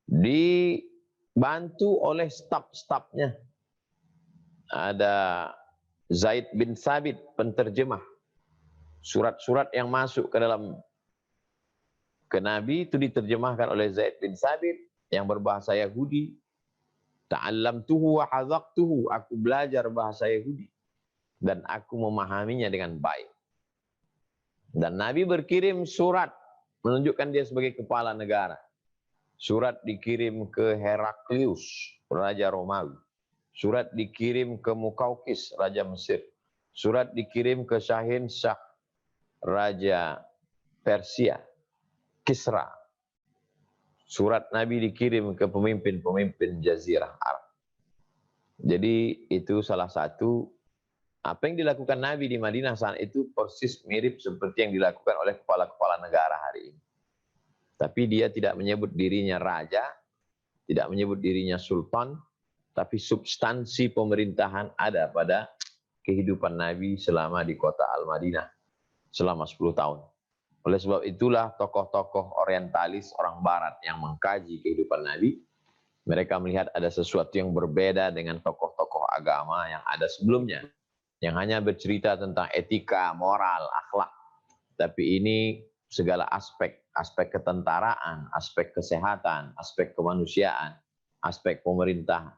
dibantu oleh staf-stafnya. Ada Zaid bin Sabit, penterjemah. Surat-surat yang masuk ke Nabi itu diterjemahkan oleh Zaid bin Sabit yang berbahasa Yahudi. Ta'allamtuhu wa hadzaqtuhu. Aku belajar bahasa Yahudi dan aku memahaminya dengan baik. Dan Nabi berkirim surat menunjukkan dia sebagai kepala negara. Surat dikirim ke Heraklius, Raja Romawi. Surat dikirim ke Mukaukis, Raja Mesir. Surat dikirim ke Shahin Shah, Raja Persia, Kisra. Surat Nabi dikirim ke pemimpin-pemimpin Jazirah Arab. Jadi itu salah satu apa yang dilakukan Nabi di Madinah saat itu persis mirip seperti yang dilakukan oleh kepala-kepala negara hari ini. Tapi dia tidak menyebut dirinya raja, tidak menyebut dirinya sultan, tapi substansi pemerintahan ada pada kehidupan Nabi selama di kota Al-Madinah selama 10 tahun. Oleh sebab itulah tokoh-tokoh orientalis orang barat yang mengkaji kehidupan Nabi, mereka melihat ada sesuatu yang berbeda dengan tokoh-tokoh agama yang ada sebelumnya, yang hanya bercerita tentang etika, moral, akhlak. Tapi ini segala aspek ketentaraan, aspek kesehatan, aspek kemanusiaan, aspek pemerintahan.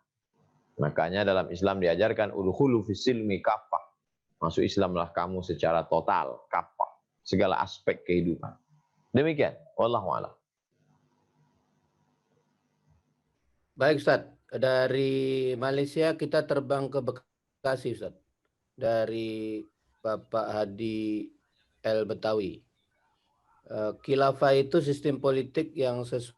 Makanya dalam Islam diajarkan udkhulu fis-silmi kaffah. Masuk Islamlah kamu secara total, kaffah, segala aspek kehidupan. Demikian, wallahu a'lam. Baik Ustaz, dari Malaysia kita terbang ke Bekasi Ustaz. Dari Bapak Hadi El Betawi. Khilafah itu sistem politik yang sesuai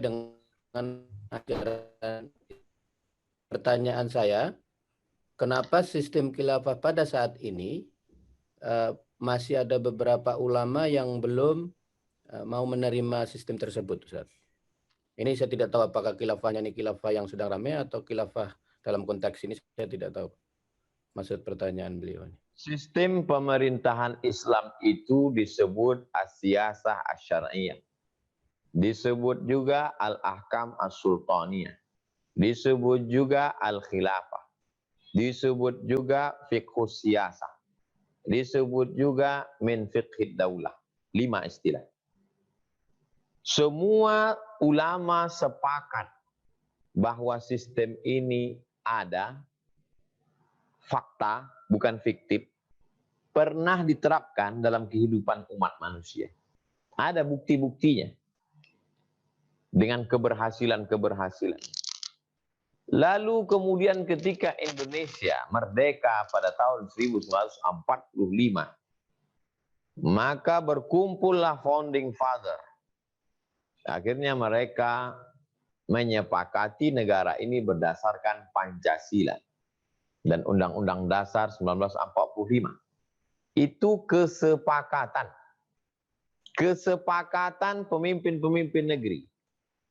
dengan ajaran. Pertanyaan saya, kenapa sistem khilafah pada saat ini masih ada beberapa ulama yang belum mau menerima sistem tersebut, Ustaz? Ini saya tidak tahu apakah khilafahnya ini khilafah yang sedang ramai atau khilafah dalam konteks ini, saya tidak tahu maksud pertanyaan beliau ini. Sistem pemerintahan Islam itu disebut as-siyasah asy-syar'iyyah. Disebut juga al-ahkam as-sultaniyah. Disebut juga al-khilafah. Disebut juga fiqhus siyasah. Disebut juga min fiqhid daulah. 5 istilah. Semua ulama sepakat bahwa sistem ini ada, fakta, bukan fiktif, pernah diterapkan dalam kehidupan umat manusia. Ada bukti-buktinya. Dengan keberhasilan-keberhasilan. Lalu kemudian ketika Indonesia merdeka pada tahun 1945, maka berkumpullah founding father. Akhirnya mereka menyepakati negara ini berdasarkan Pancasila dan Undang-Undang Dasar 1945. Itu kesepakatan. Kesepakatan pemimpin-pemimpin negeri.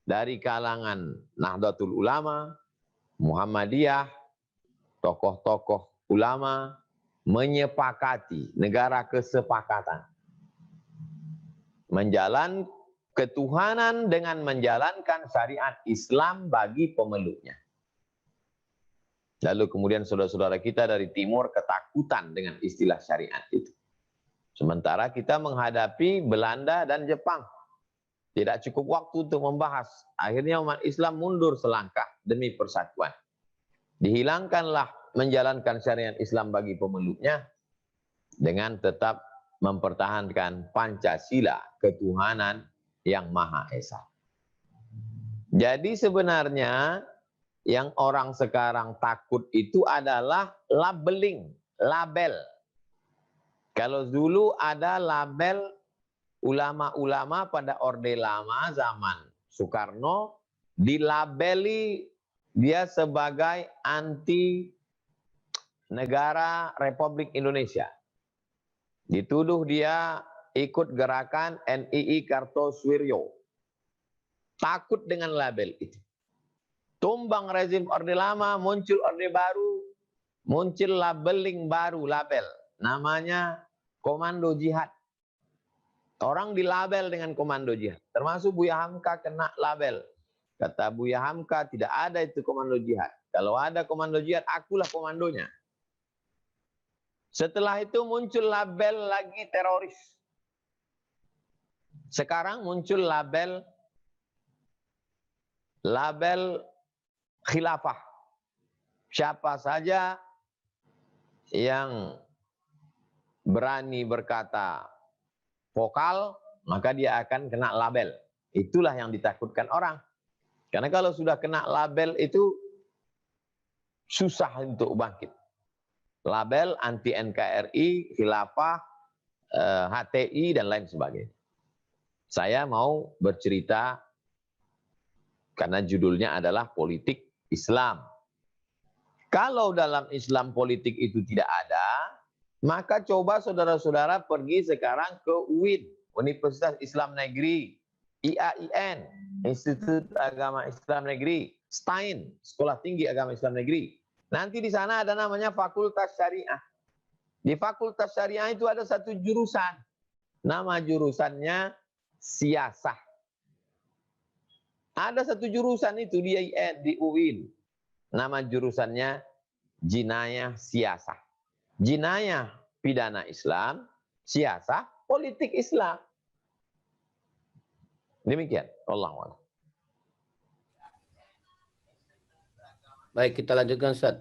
Dari kalangan Nahdlatul Ulama, Muhammadiyah, tokoh-tokoh ulama, menyepakati negara kesepakatan. Menjalankan ketuhanan dengan menjalankan syariat Islam bagi pemeluknya. Lalu kemudian saudara-saudara kita dari timur ketakutan dengan istilah syariat itu. Sementara kita menghadapi Belanda dan Jepang. Tidak cukup waktu untuk membahas. Akhirnya umat Islam mundur selangkah demi persatuan. Dihilangkanlah menjalankan syariat Islam bagi pemeluknya dengan tetap mempertahankan Pancasila, ketuhanan yang Maha Esa. Jadi sebenarnya yang orang sekarang takut itu adalah labeling, label. Kalau dulu ada label ulama-ulama pada Orde Lama zaman Soekarno, dilabeli dia sebagai anti negara Republik Indonesia. Dituduh dia ikut gerakan NII Kartosuwiryo. Takut dengan label itu. Tumbang rezim Orde Lama, muncul Orde Baru, muncul labeling baru, label. Namanya Komando Jihad. Orang dilabel dengan komando jihad. Termasuk Buya Hamka kena label. Kata Buya Hamka, tidak ada itu komando jihad. Kalau ada komando jihad, akulah komandonya. Setelah itu muncul label lagi teroris. Sekarang muncul label khilafah. Siapa saja yang berani berkata vokal, maka dia akan kena label. Itulah yang ditakutkan orang. Karena kalau sudah kena label itu susah untuk bangkit. Label anti NKRI, khilafah, HTI, dan lain sebagainya. Saya mau bercerita karena judulnya adalah politik Islam. Kalau dalam Islam politik itu tidak ada, maka coba saudara-saudara pergi sekarang ke UIN, Universitas Islam Negeri, IAIN, Institut Agama Islam Negeri, STAIN, Sekolah Tinggi Agama Islam Negeri. Nanti di sana ada namanya Fakultas Syariah. Di Fakultas Syariah itu ada satu jurusan. Nama jurusannya Siasah. Ada satu jurusan itu di IAIN, di UIN. Nama jurusannya Jinayah Siasah. Jinayah pidana Islam, siasah politik Islam. Demikian. Wallahu a'lam. Baik, kita lanjutkan, Ustaz.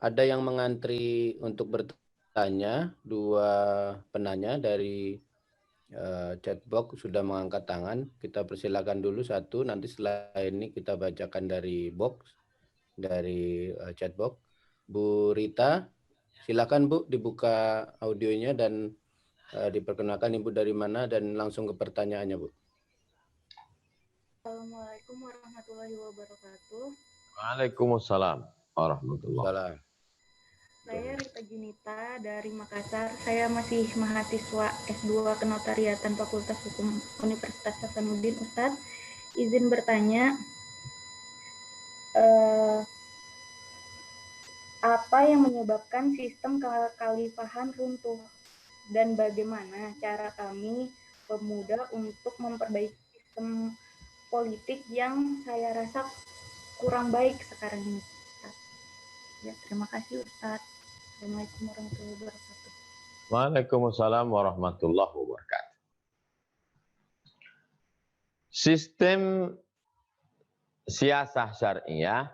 Ada yang mengantri untuk bertanya, dua penanya dari chatbox sudah mengangkat tangan. Kita persilakan dulu satu, nanti setelah ini kita bacakan dari box, dari chatbox. Bu Rita, silakan Bu, dibuka audionya dan diperkenalkan Ibu dari mana dan langsung ke pertanyaannya, Bu. Assalamualaikum warahmatullahi wabarakatuh. Waalaikumsalam warahmatullahi wabarakatuh. Saya Rita Junita dari Makassar. Saya masih mahasiswa S2 Kenotariatan Fakultas Hukum Universitas Hasanuddin. Ustadz, izin bertanya, apa yang menyebabkan sistem kekhalifahan runtuh dan bagaimana cara kami pemuda untuk memperbaiki sistem politik yang saya rasa kurang baik sekarang ini, Ustadz. Ya, terima kasih, Ustadz. Assalamualaikum warahmatullahi wabarakatuh. Waalaikumsalam warahmatullahi wabarakatuh. Sistem siasah syariah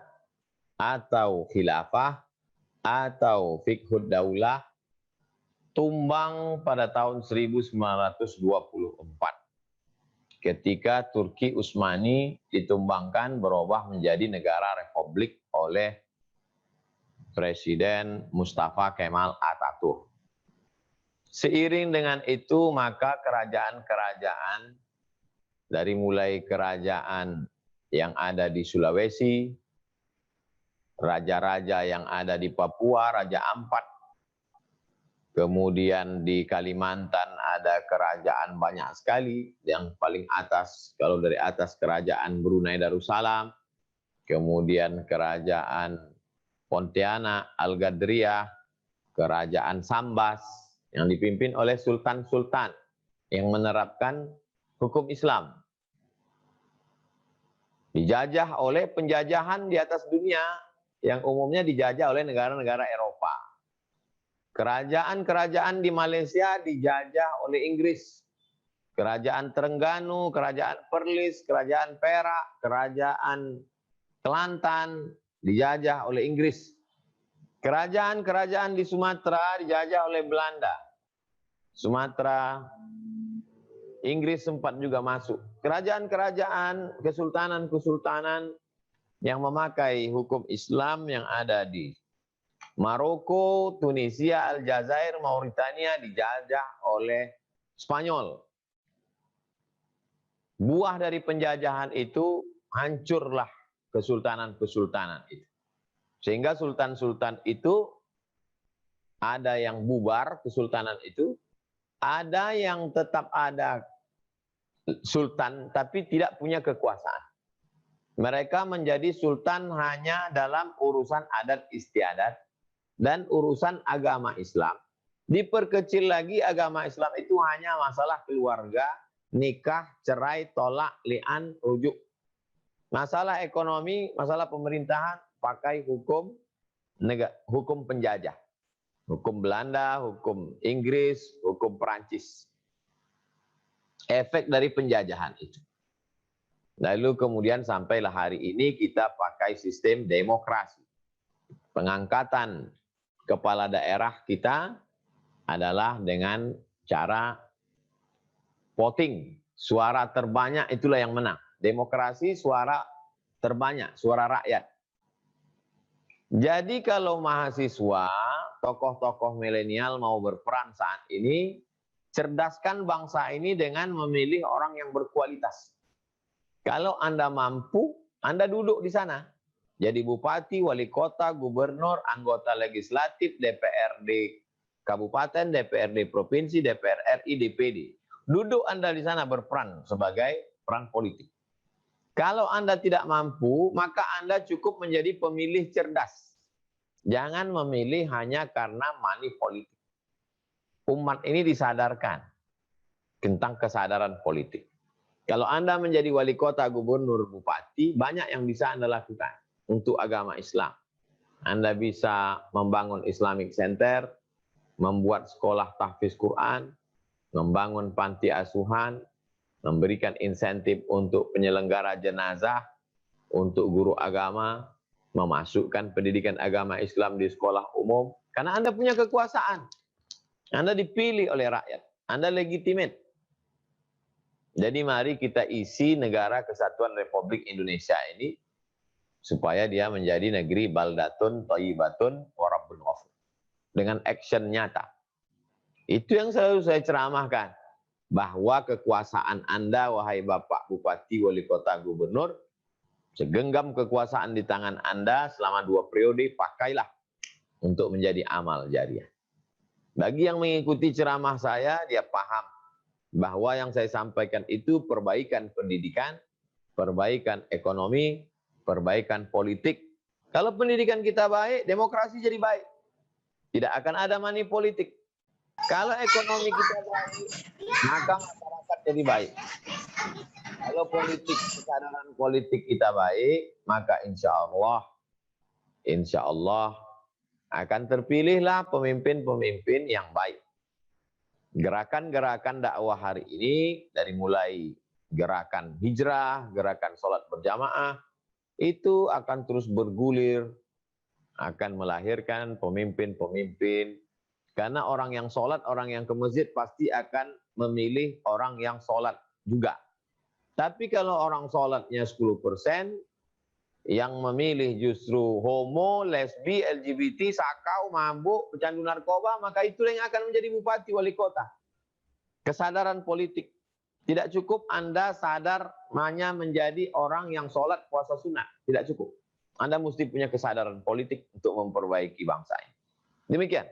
atau khilafah atau fiqhud daulah tumbang pada tahun 1924 ketika Turki Utsmani ditumbangkan berubah menjadi negara republik oleh Presiden Mustafa Kemal Atatürk. Seiring dengan itu maka kerajaan-kerajaan dari mulai kerajaan yang ada di Sulawesi, raja-raja yang ada di Papua, Raja Ampat, kemudian di Kalimantan ada kerajaan banyak sekali, yang paling atas, kalau dari atas kerajaan Brunei Darussalam, kemudian kerajaan Pontianak, Al-Gadriyah, kerajaan Sambas, yang dipimpin oleh sultan-sultan yang menerapkan hukum Islam. Dijajah oleh penjajahan di atas dunia, yang umumnya dijajah oleh negara-negara Eropa. Kerajaan-kerajaan di Malaysia dijajah oleh Inggris. Kerajaan Terengganu, kerajaan Perlis, kerajaan Perak, kerajaan Kelantan dijajah oleh Inggris. Kerajaan-kerajaan di Sumatera dijajah oleh Belanda. Sumatera, Inggris sempat juga masuk. Kerajaan-kerajaan, kesultanan-kesultanan yang memakai hukum Islam yang ada di Maroko, Tunisia, Aljazair, Mauritania dijajah oleh Spanyol. Buah dari penjajahan itu hancurlah kesultanan-kesultanan itu. Sehingga sultan-sultan itu ada yang bubar kesultanan itu, ada yang tetap ada sultan tapi tidak punya kekuasaan. Mereka menjadi sultan hanya dalam urusan adat istiadat dan urusan agama Islam. Diperkecil lagi agama Islam itu hanya masalah keluarga, nikah, cerai, tolak, li'an, rujuk. Masalah ekonomi, masalah pemerintahan, pakai hukum penjajah. Hukum Belanda, hukum Inggris, hukum Perancis. Efek dari penjajahan itu. Lalu kemudian sampailah hari ini kita pakai sistem demokrasi. Pengangkatan kepala daerah kita adalah dengan cara voting. Suara terbanyak itulah yang menang. Demokrasi suara terbanyak, suara rakyat. Jadi kalau mahasiswa, tokoh-tokoh milenial mau berperan saat ini, cerdaskan bangsa ini dengan memilih orang yang berkualitas. Kalau Anda mampu, Anda duduk di sana. Jadi bupati, wali kota, gubernur, anggota legislatif, DPRD kabupaten, DPRD provinsi, DPR RI, DPD. Duduk Anda di sana berperan sebagai peran politik. Kalau Anda tidak mampu, maka Anda cukup menjadi pemilih cerdas. Jangan memilih hanya karena money politik. Umat ini disadarkan tentang kesadaran politik. Kalau Anda menjadi wali kota, gubernur, bupati, banyak yang bisa Anda lakukan untuk agama Islam. Anda bisa membangun Islamic Center, membuat sekolah tahfiz Quran, membangun panti asuhan, memberikan insentif untuk penyelenggara jenazah, untuk guru agama, memasukkan pendidikan agama Islam di sekolah umum. Karena Anda punya kekuasaan. Anda dipilih oleh rakyat. Anda legitimate. Jadi mari kita isi negara kesatuan Republik Indonesia ini supaya dia menjadi negeri baldatun, thayyibatun, wa rabbun ghafur. Dengan action nyata. Itu yang selalu saya ceramahkan. Bahwa kekuasaan Anda, wahai Bapak Bupati, Wali Kota, Gubernur, segenggam kekuasaan di tangan Anda selama 2 periode, pakailah untuk menjadi amal jariah. Bagi yang mengikuti ceramah saya, dia paham bahwa yang saya sampaikan itu perbaikan pendidikan, perbaikan ekonomi, perbaikan politik. Kalau pendidikan kita baik, demokrasi jadi baik. Tidak akan ada money politik. Kalau ekonomi kita baik, maka masyarakat jadi baik. Kalau kesadaran politik kita baik, maka insya Allah akan terpilihlah pemimpin-pemimpin yang baik. Gerakan-gerakan dakwah hari ini, dari mulai gerakan hijrah, gerakan sholat berjamaah, itu akan terus bergulir, akan melahirkan pemimpin-pemimpin. Karena orang yang sholat, orang yang ke masjid pasti akan memilih orang yang sholat juga. Tapi kalau orang sholatnya 10%, yang memilih justru homo, lesbi, LGBT, sakau, mabuk, pecandu narkoba, maka itu yang akan menjadi bupati, wali kota. Kesadaran politik. Tidak cukup Anda sadar hanya menjadi orang yang sholat puasa sunnah. Tidak cukup. Anda mesti punya kesadaran politik untuk memperbaiki bangsa ini. Demikian.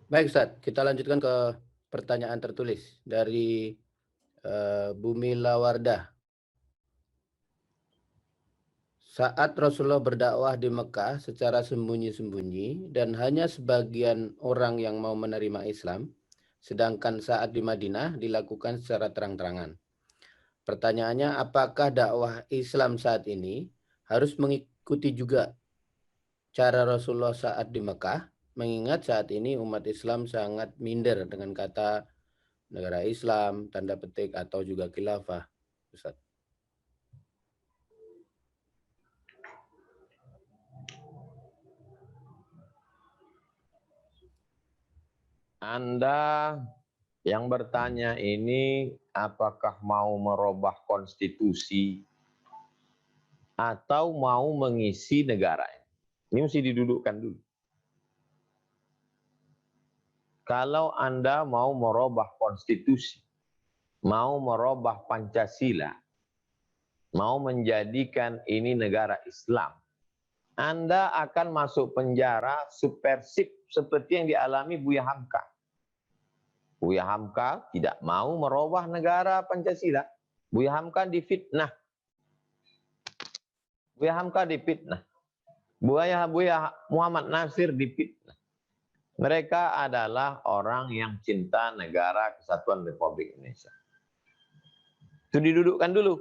Baik Ustaz, kita lanjutkan ke pertanyaan tertulis dari Bumi Lawardah. Saat Rasulullah berdakwah di Mekah secara sembunyi-sembunyi dan hanya sebagian orang yang mau menerima Islam, sedangkan saat di Madinah dilakukan secara terang-terangan. Pertanyaannya, apakah dakwah Islam saat ini harus mengikuti juga cara Rasulullah saat di Mekah, mengingat saat ini umat Islam sangat minder dengan kata negara Islam, tanda petik, atau juga khilafah, Ustaz? Anda yang bertanya ini apakah mau merubah konstitusi atau mau mengisi negara ini? Ini mesti didudukkan dulu. Kalau Anda mau merubah konstitusi, mau merubah Pancasila, mau menjadikan ini negara Islam, Anda akan masuk penjara subversif seperti yang dialami Buya Hamka. Buya Hamka tidak mau merubah negara Pancasila. Buya Hamka difitnah. Buya Hamka difitnah. Buya Muhammad Nasir difitnah. Mereka adalah orang yang cinta negara kesatuan Republik Indonesia. Itu didudukkan dulu.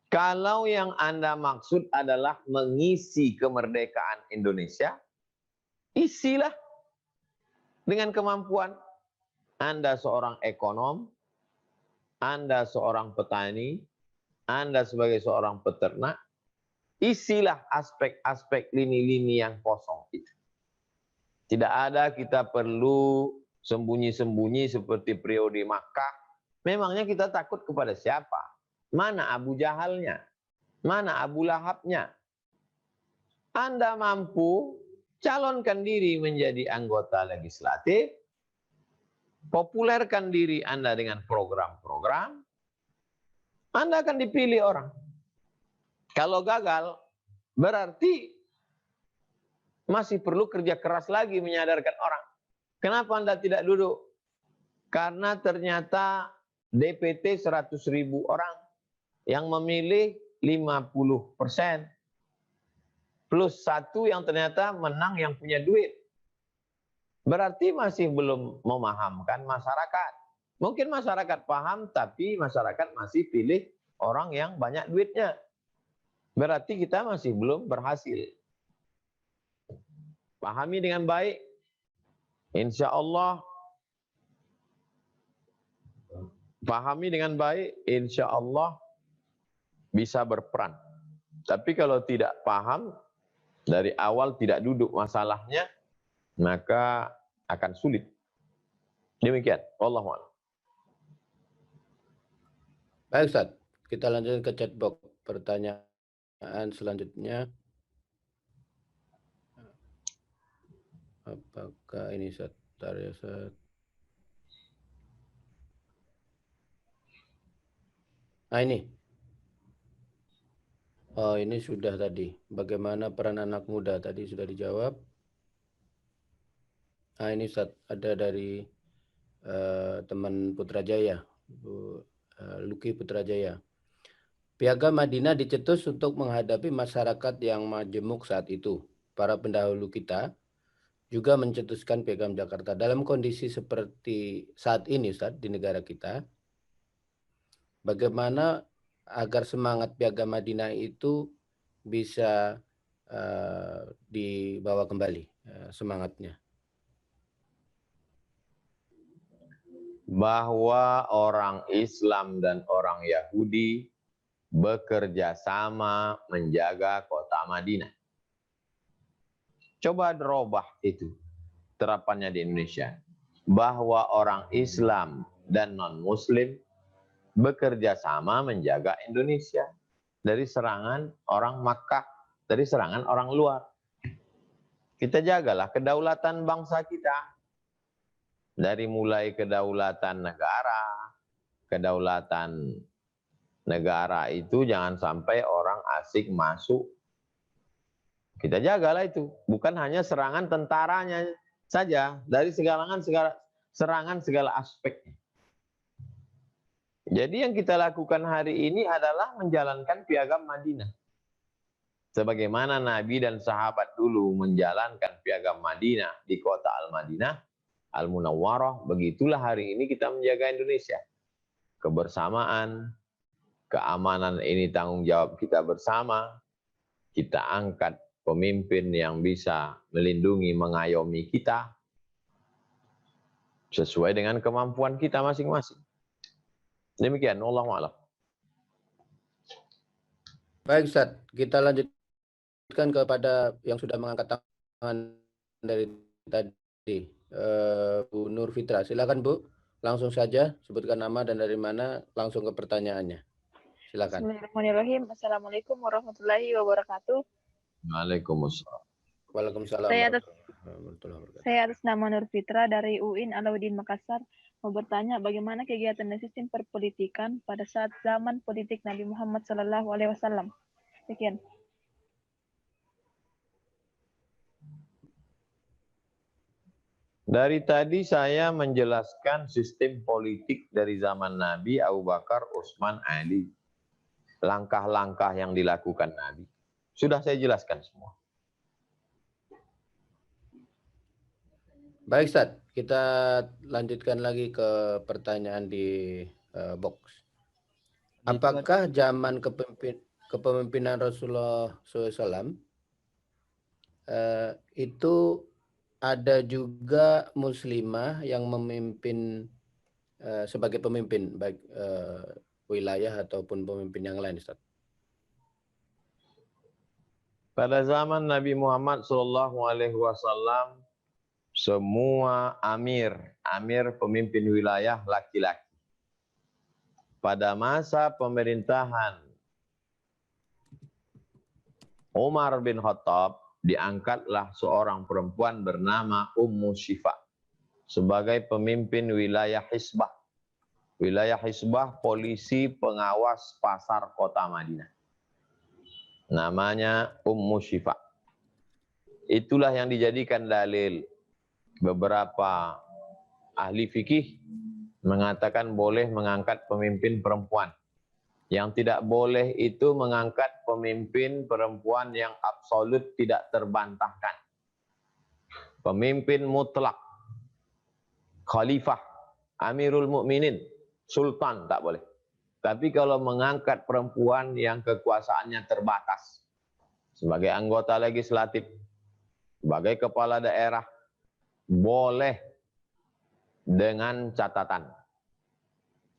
Kalau yang Anda maksud adalah mengisi kemerdekaan Indonesia, isilah dengan kemampuan. Anda seorang ekonom, Anda seorang petani, Anda sebagai seorang peternak, isilah aspek-aspek lini-lini yang kosong itu. Tidak ada kita perlu sembunyi-sembunyi seperti periode Makkah. Memangnya kita takut kepada siapa? Mana Abu Jahalnya? Mana Abu Lahabnya? Anda mampu calonkan diri menjadi anggota legislatif, populerkan diri Anda dengan program-program, Anda akan dipilih orang. Kalau gagal, berarti masih perlu kerja keras lagi menyadarkan orang. Kenapa Anda tidak duduk? Karena ternyata DPT 100.000 orang yang memilih 50%. Plus 1 yang ternyata menang yang punya duit. Berarti masih belum memahamkan masyarakat. Mungkin masyarakat paham, tapi masyarakat masih pilih orang yang banyak duitnya. Berarti kita masih belum berhasil. Pahami dengan baik. Insya Allah. Pahami dengan baik, insya Allah bisa berperan. Tapi kalau tidak paham, dari awal tidak duduk masalahnya, maka akan sulit. Demikian. Wallahu a'lam. Baik Ustaz, kita lanjutkan ke chatbox. Pertanyaan selanjutnya. Apakah ini Ustaz? Bentar ya Ustaz. Nah ini. Oh ini sudah tadi. Bagaimana peran anak muda? Tadi sudah dijawab. Nah ini Ustaz, ada dari teman Putrajaya, Bu Luki Putrajaya. Piagam Madinah dicetus untuk menghadapi masyarakat yang majemuk saat itu. Para pendahulu kita juga mencetuskan Piagam Jakarta. Dalam kondisi seperti saat ini Ustaz, di negara kita, bagaimana agar semangat Piagam Madinah itu bisa dibawa kembali semangatnya? Bahwa orang Islam dan orang Yahudi bekerja sama menjaga kota Madinah. Coba dirubah itu terapannya di Indonesia. Bahwa orang Islam dan non-Muslim bekerja sama menjaga Indonesia dari serangan orang Makkah, dari serangan orang luar. Kita jagalah kedaulatan bangsa kita. Dari mulai kedaulatan negara itu jangan sampai orang asing masuk. Kita jagalah itu. Bukan hanya serangan tentaranya saja, dari serangan segala aspeknya. Jadi yang kita lakukan hari ini adalah menjalankan Piagam Madinah. Sebagaimana Nabi dan sahabat dulu menjalankan Piagam Madinah di kota Al-Madinah, Al-Munawwarah, begitulah hari ini kita menjaga Indonesia. Kebersamaan, keamanan ini tanggung jawab kita bersama. Kita angkat pemimpin yang bisa melindungi, mengayomi kita sesuai dengan kemampuan kita masing-masing. Demikian, wallahu a'lam. Baik Ustaz, kita lanjutkan kepada yang sudah mengangkat tangan dari tadi. Bu Nur Fitra, silakan Bu, langsung saja sebutkan nama dan dari mana, langsung ke pertanyaannya. Silakan. Bismillahirrahmanirrahim. Assalamualaikum warahmatullahi wabarakatuh. Waalaikumsalam. Waalaikumsalam. Saya atas nama Nur Fitra dari UIN Alauddin Makassar mau bertanya bagaimana kegiatan dan sistem perpolitikan pada saat zaman politik Nabi Muhammad SAW. Sekian. Dari tadi saya menjelaskan sistem politik dari zaman Nabi, Abu Bakar, Utsman, Ali. Langkah-langkah yang dilakukan Nabi. Sudah saya jelaskan semua. Baik Ustaz, kita lanjutkan lagi ke pertanyaan di box. Apakah zaman kepemimpinan Rasulullah SAW itu ada juga muslimah yang memimpin sebagai pemimpin baik wilayah ataupun pemimpin yang lain, Ustaz? Pada zaman Nabi Muhammad SAW, semua amir pemimpin wilayah laki-laki. pada masa pemerintahan Umar bin Khattab, diangkatlah seorang perempuan bernama Ummu Syifa sebagai pemimpin wilayah Hisbah. Wilayah Hisbah, polisi pengawas pasar kota Madinah. Namanya Ummu Syifa. Itulah yang dijadikan dalil. Beberapa ahli fikih mengatakan boleh mengangkat pemimpin perempuan. Yang tidak boleh itu mengangkat pemimpin perempuan yang absolut tidak terbantahkan. Pemimpin mutlak, khalifah, amirul mukminin, sultan tak boleh. Tapi kalau mengangkat perempuan yang kekuasaannya terbatas, sebagai anggota legislatif, sebagai kepala daerah, boleh dengan catatan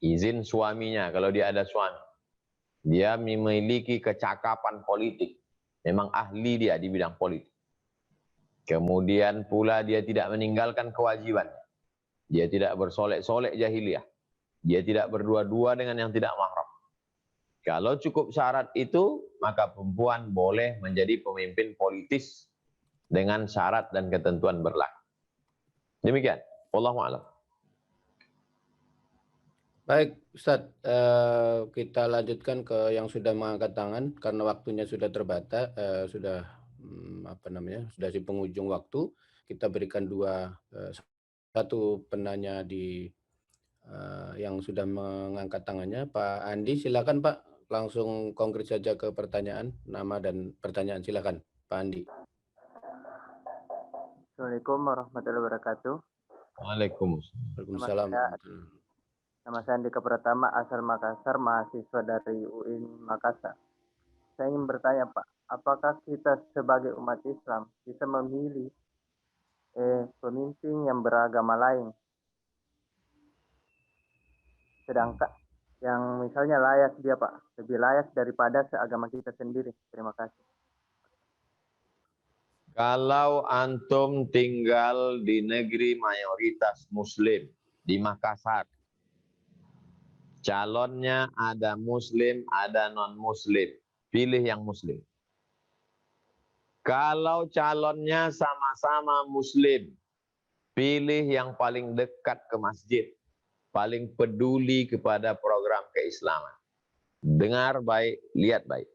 izin suaminya kalau dia ada suami. Dia memiliki kecakapan politik. Memang ahli dia di bidang politik. Kemudian pula dia tidak meninggalkan kewajiban. Dia tidak bersolek-solek jahiliyah. Dia tidak berdua-dua dengan yang tidak mahram. Kalau cukup syarat itu, maka perempuan boleh menjadi pemimpin politis dengan syarat dan ketentuan berlaku. Demikian. Wallahu a'lam. Baik, Ustadz, kita lanjutkan ke yang sudah mengangkat tangan karena waktunya sudah terbatas, sudah sudah di penghujung waktu. Kita berikan satu penanya yang sudah mengangkat tangannya, Pak Andi. Silakan Pak, langsung konkret saja ke pertanyaan, nama dan pertanyaan. Silakan, Pak Andi. Assalamualaikum warahmatullahi wabarakatuh. Waalaikumsalam. Nama saya Andika Pratama, asal Makassar, mahasiswa dari UIN Makassar. Saya ingin bertanya Pak, apakah kita sebagai umat Islam bisa memilih pemimpin yang beragama lain? Sedangkan yang misalnya layak dia Pak, lebih layak daripada seagama kita sendiri. Terima kasih. Kalau antum tinggal di negeri mayoritas Muslim, di Makassar, calonnya ada Muslim, ada non-Muslim. Pilih yang Muslim. Kalau calonnya sama-sama Muslim, pilih yang paling dekat ke masjid, paling peduli kepada program keislaman. Dengar baik, lihat baik.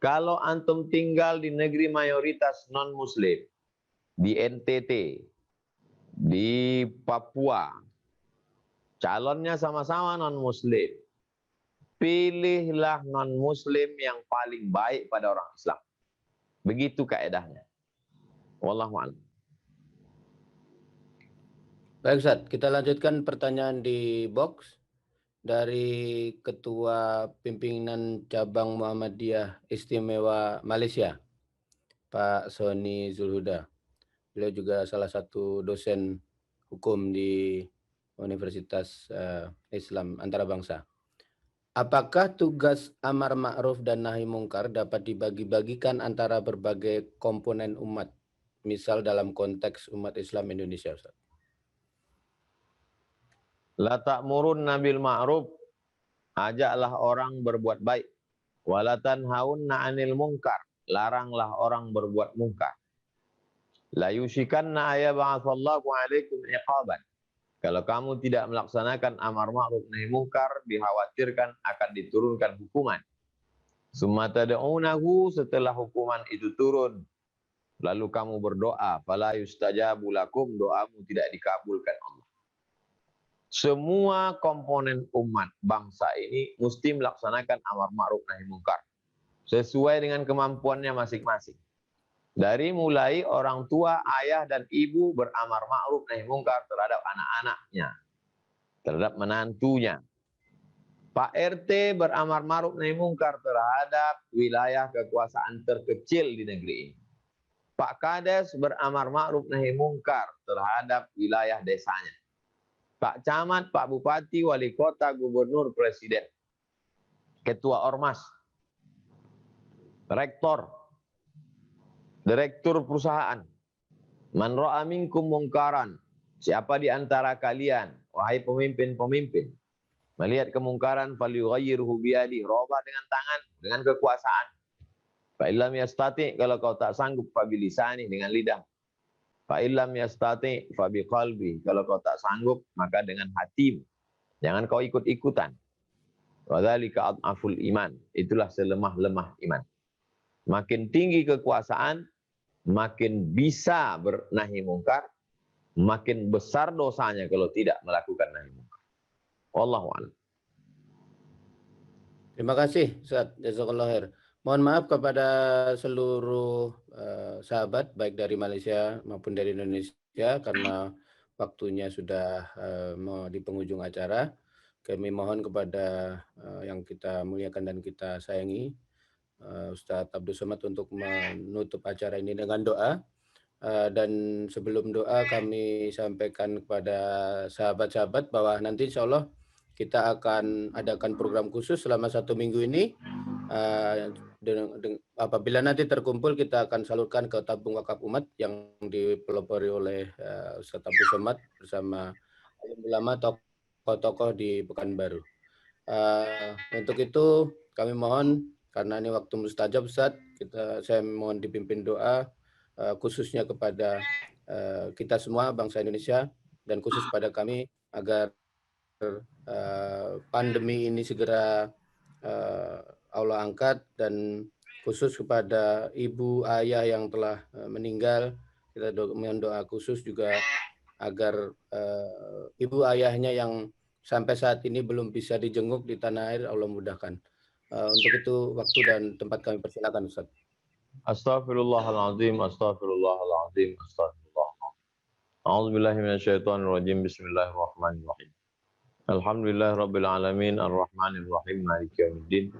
Kalau antum tinggal di negeri mayoritas non-Muslim, di NTT, di Papua, calonnya sama-sama non-Muslim, pilihlah non-Muslim yang paling baik pada orang Islam. Begitu kaedahnya. Wallahu a'lam. Baik Ustaz, kita lanjutkan pertanyaan di box dari Ketua Pimpinan Cabang Muhammadiyah Istimewa Malaysia, Pak Sony Zulhuda. Beliau juga salah satu dosen hukum di Universitas Islam Antarabangsa. Apakah tugas amar ma'ruf dan nahi mungkar dapat dibagi-bagikan antara berbagai komponen umat, misal dalam konteks umat Islam Indonesia, Ustaz? La ta'murunna bil ma'ruf, ajaklah orang berbuat baik. Wala tanhaunna 'anil munkar, laranglah orang berbuat mungkar. La yushikanna ayab'atsallahu 'alaikum iqaban. Kalau kamu tidak melaksanakan amar ma'ruf nahi mungkar, dikhawatirkan akan diturunkan hukuman. Summa tad'unahu, setelah hukuman itu turun, lalu kamu berdoa, fala yustajabu lakum, doamu tidak dikabulkan Allah. Semua komponen umat bangsa ini mesti melaksanakan amar ma'ruf nahi mungkar sesuai dengan kemampuannya masing-masing. Dari mulai orang tua, ayah dan ibu beramar ma'ruf nahi mungkar terhadap anak-anaknya, terhadap menantunya. Pak RT beramar ma'ruf nahi mungkar terhadap wilayah kekuasaan terkecil di negeri ini. Pak Kades beramar ma'ruf nahi mungkar terhadap wilayah desanya. Pak Camat, Pak Bupati, Wali Kota, Gubernur, Presiden, Ketua Ormas, Rektor, Direktur perusahaan. Man ra'a minkum mungkaran, siapa di antara kalian, wahai pemimpin-pemimpin, Melihat kemungkaran, falyughayyirhu biyadihi, robah dengan tangan, dengan kekuasaan. Fa illam yastati, kalau kau tak sanggup, fa bilisani, dengan lidah. Fa illam yastati fa biqalbi, kalau kau tak sanggup maka dengan hatimu. Jangan kau ikut-ikutan. Wa dzalika adhaful iman, itulah selemah-lemah iman. Makin tinggi kekuasaan, makin bisa bernahi mungkar, makin besar dosanya kalau tidak melakukan nahi mungkar. Wallahu a'lam. Terima kasih Ustaz, jazakallahu khair. Mohon maaf kepada seluruh sahabat baik dari Malaysia maupun dari Indonesia karena waktunya sudah mau di penghujung acara. Kami mohon kepada yang kita muliakan dan kita sayangi, Ustadz Abdul Somad, untuk menutup acara ini dengan doa. Dan sebelum doa kami sampaikan kepada sahabat-sahabat bahwa nanti insya Allah kita akan adakan program khusus selama 1 minggu ini. Apabila nanti terkumpul, kita akan salurkan ke tabung wakaf umat yang dipelopori oleh Ustadz Abdul Somad bersama ulama tokoh-tokoh di Pekanbaru. Untuk itu kami mohon, karena ini waktu mustajab Ustadz, saya mohon dipimpin doa khususnya kepada kita semua bangsa Indonesia dan khusus pada kami agar pandemi ini segera Allah angkat, dan khusus kepada ibu ayah yang telah meninggal, kita mohon doa khusus juga agar ibu ayahnya yang sampai saat ini belum bisa dijenguk di tanah air Allah mudahkan. Untuk itu waktu dan tempat kami persilakan Ustaz. Astaghfirullahaladzim, astaghfirullahaladzim, astaghfirullah. A'udzubillahi minasyaitonirrajim. Bismillahirrahmanirrahim. Alhamdulillah rabbil alamin, arrahmanir rahim, maliki yaumiddin.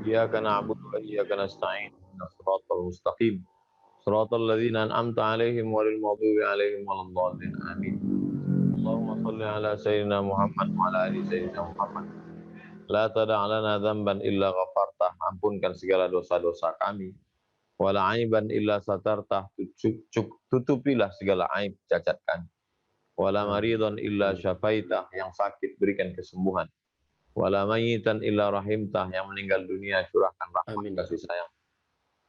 Iyyaka na'budu wa iyyaka nasta'in. Ihdinas siratal mustaqim. Siratal ladzina an'amta 'alaihim ghairil maghdubi 'alaihim waladdallin. Amin. Allahumma shalli ala sayyidina Muhammad wa ala ali sayyidina Muhammad. La tada' lana dzamban illa ghafartah. Ampunkan segala dosa-dosa kami. Wala aiban illa satartah, tutupilah segala aib cacat kami. Wala maridhan illa syafaitah, yang sakit berikan kesembuhan. Wala mayitan illa rahimtah, yang meninggal dunia curahkan rahmat kasih sayang.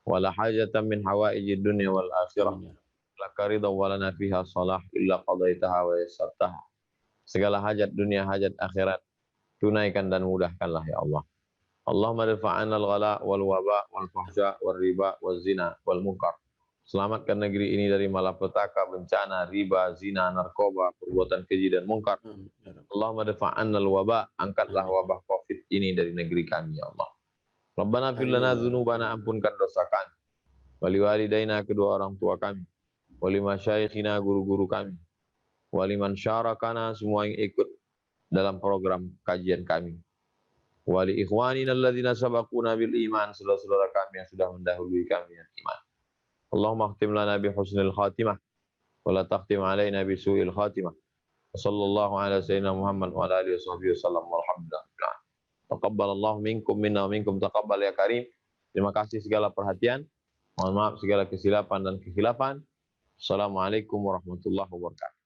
Wala hajatan min hawaijid dunya wal akhirah laka ridha walana fiha salah illa qadaitaha wa yassartaha. Segala hajat dunia, hajat akhirat, tunaikan dan mudahkanlah ya Allah. Allahumma rifa'ana al-ghala wal waba wal fahsya wal riba wal zina wal munkar. Selamatkan negeri ini dari malapetaka, bencana, riba, zina, narkoba, perbuatan keji dan mungkar. Allahumma rifa'ana al-waba, angkatlah wabah Covid ini dari negeri kami ya Allah. Rabbana fir lana dzunubana, ampunkan dosa kami. Wali walidaina, kedua orang tua kami. Wali masyaikhina, guru-guru kami. Wali man syarakana, semua yang ikut dalam program kajian kami. Wali ikhwanina alladzina sabaquna bil iman, saudara-saudara kami yang sudah mendahului kami dengan iman. Allahumma khtim lana bi husnil khatimah wa la takhtim alaina bi su'il khatimah. Sallallahu ala sayyidina Muhammad wa ala alihi wasallam walhamdulillah. Taqabbalallahu minkum minna wa minkum taqabbal ya karim. Terima kasih segala perhatian. Mohon maaf segala kesilapan dan kekhilafan. Assalamualaikum warahmatullahi wabarakatuh.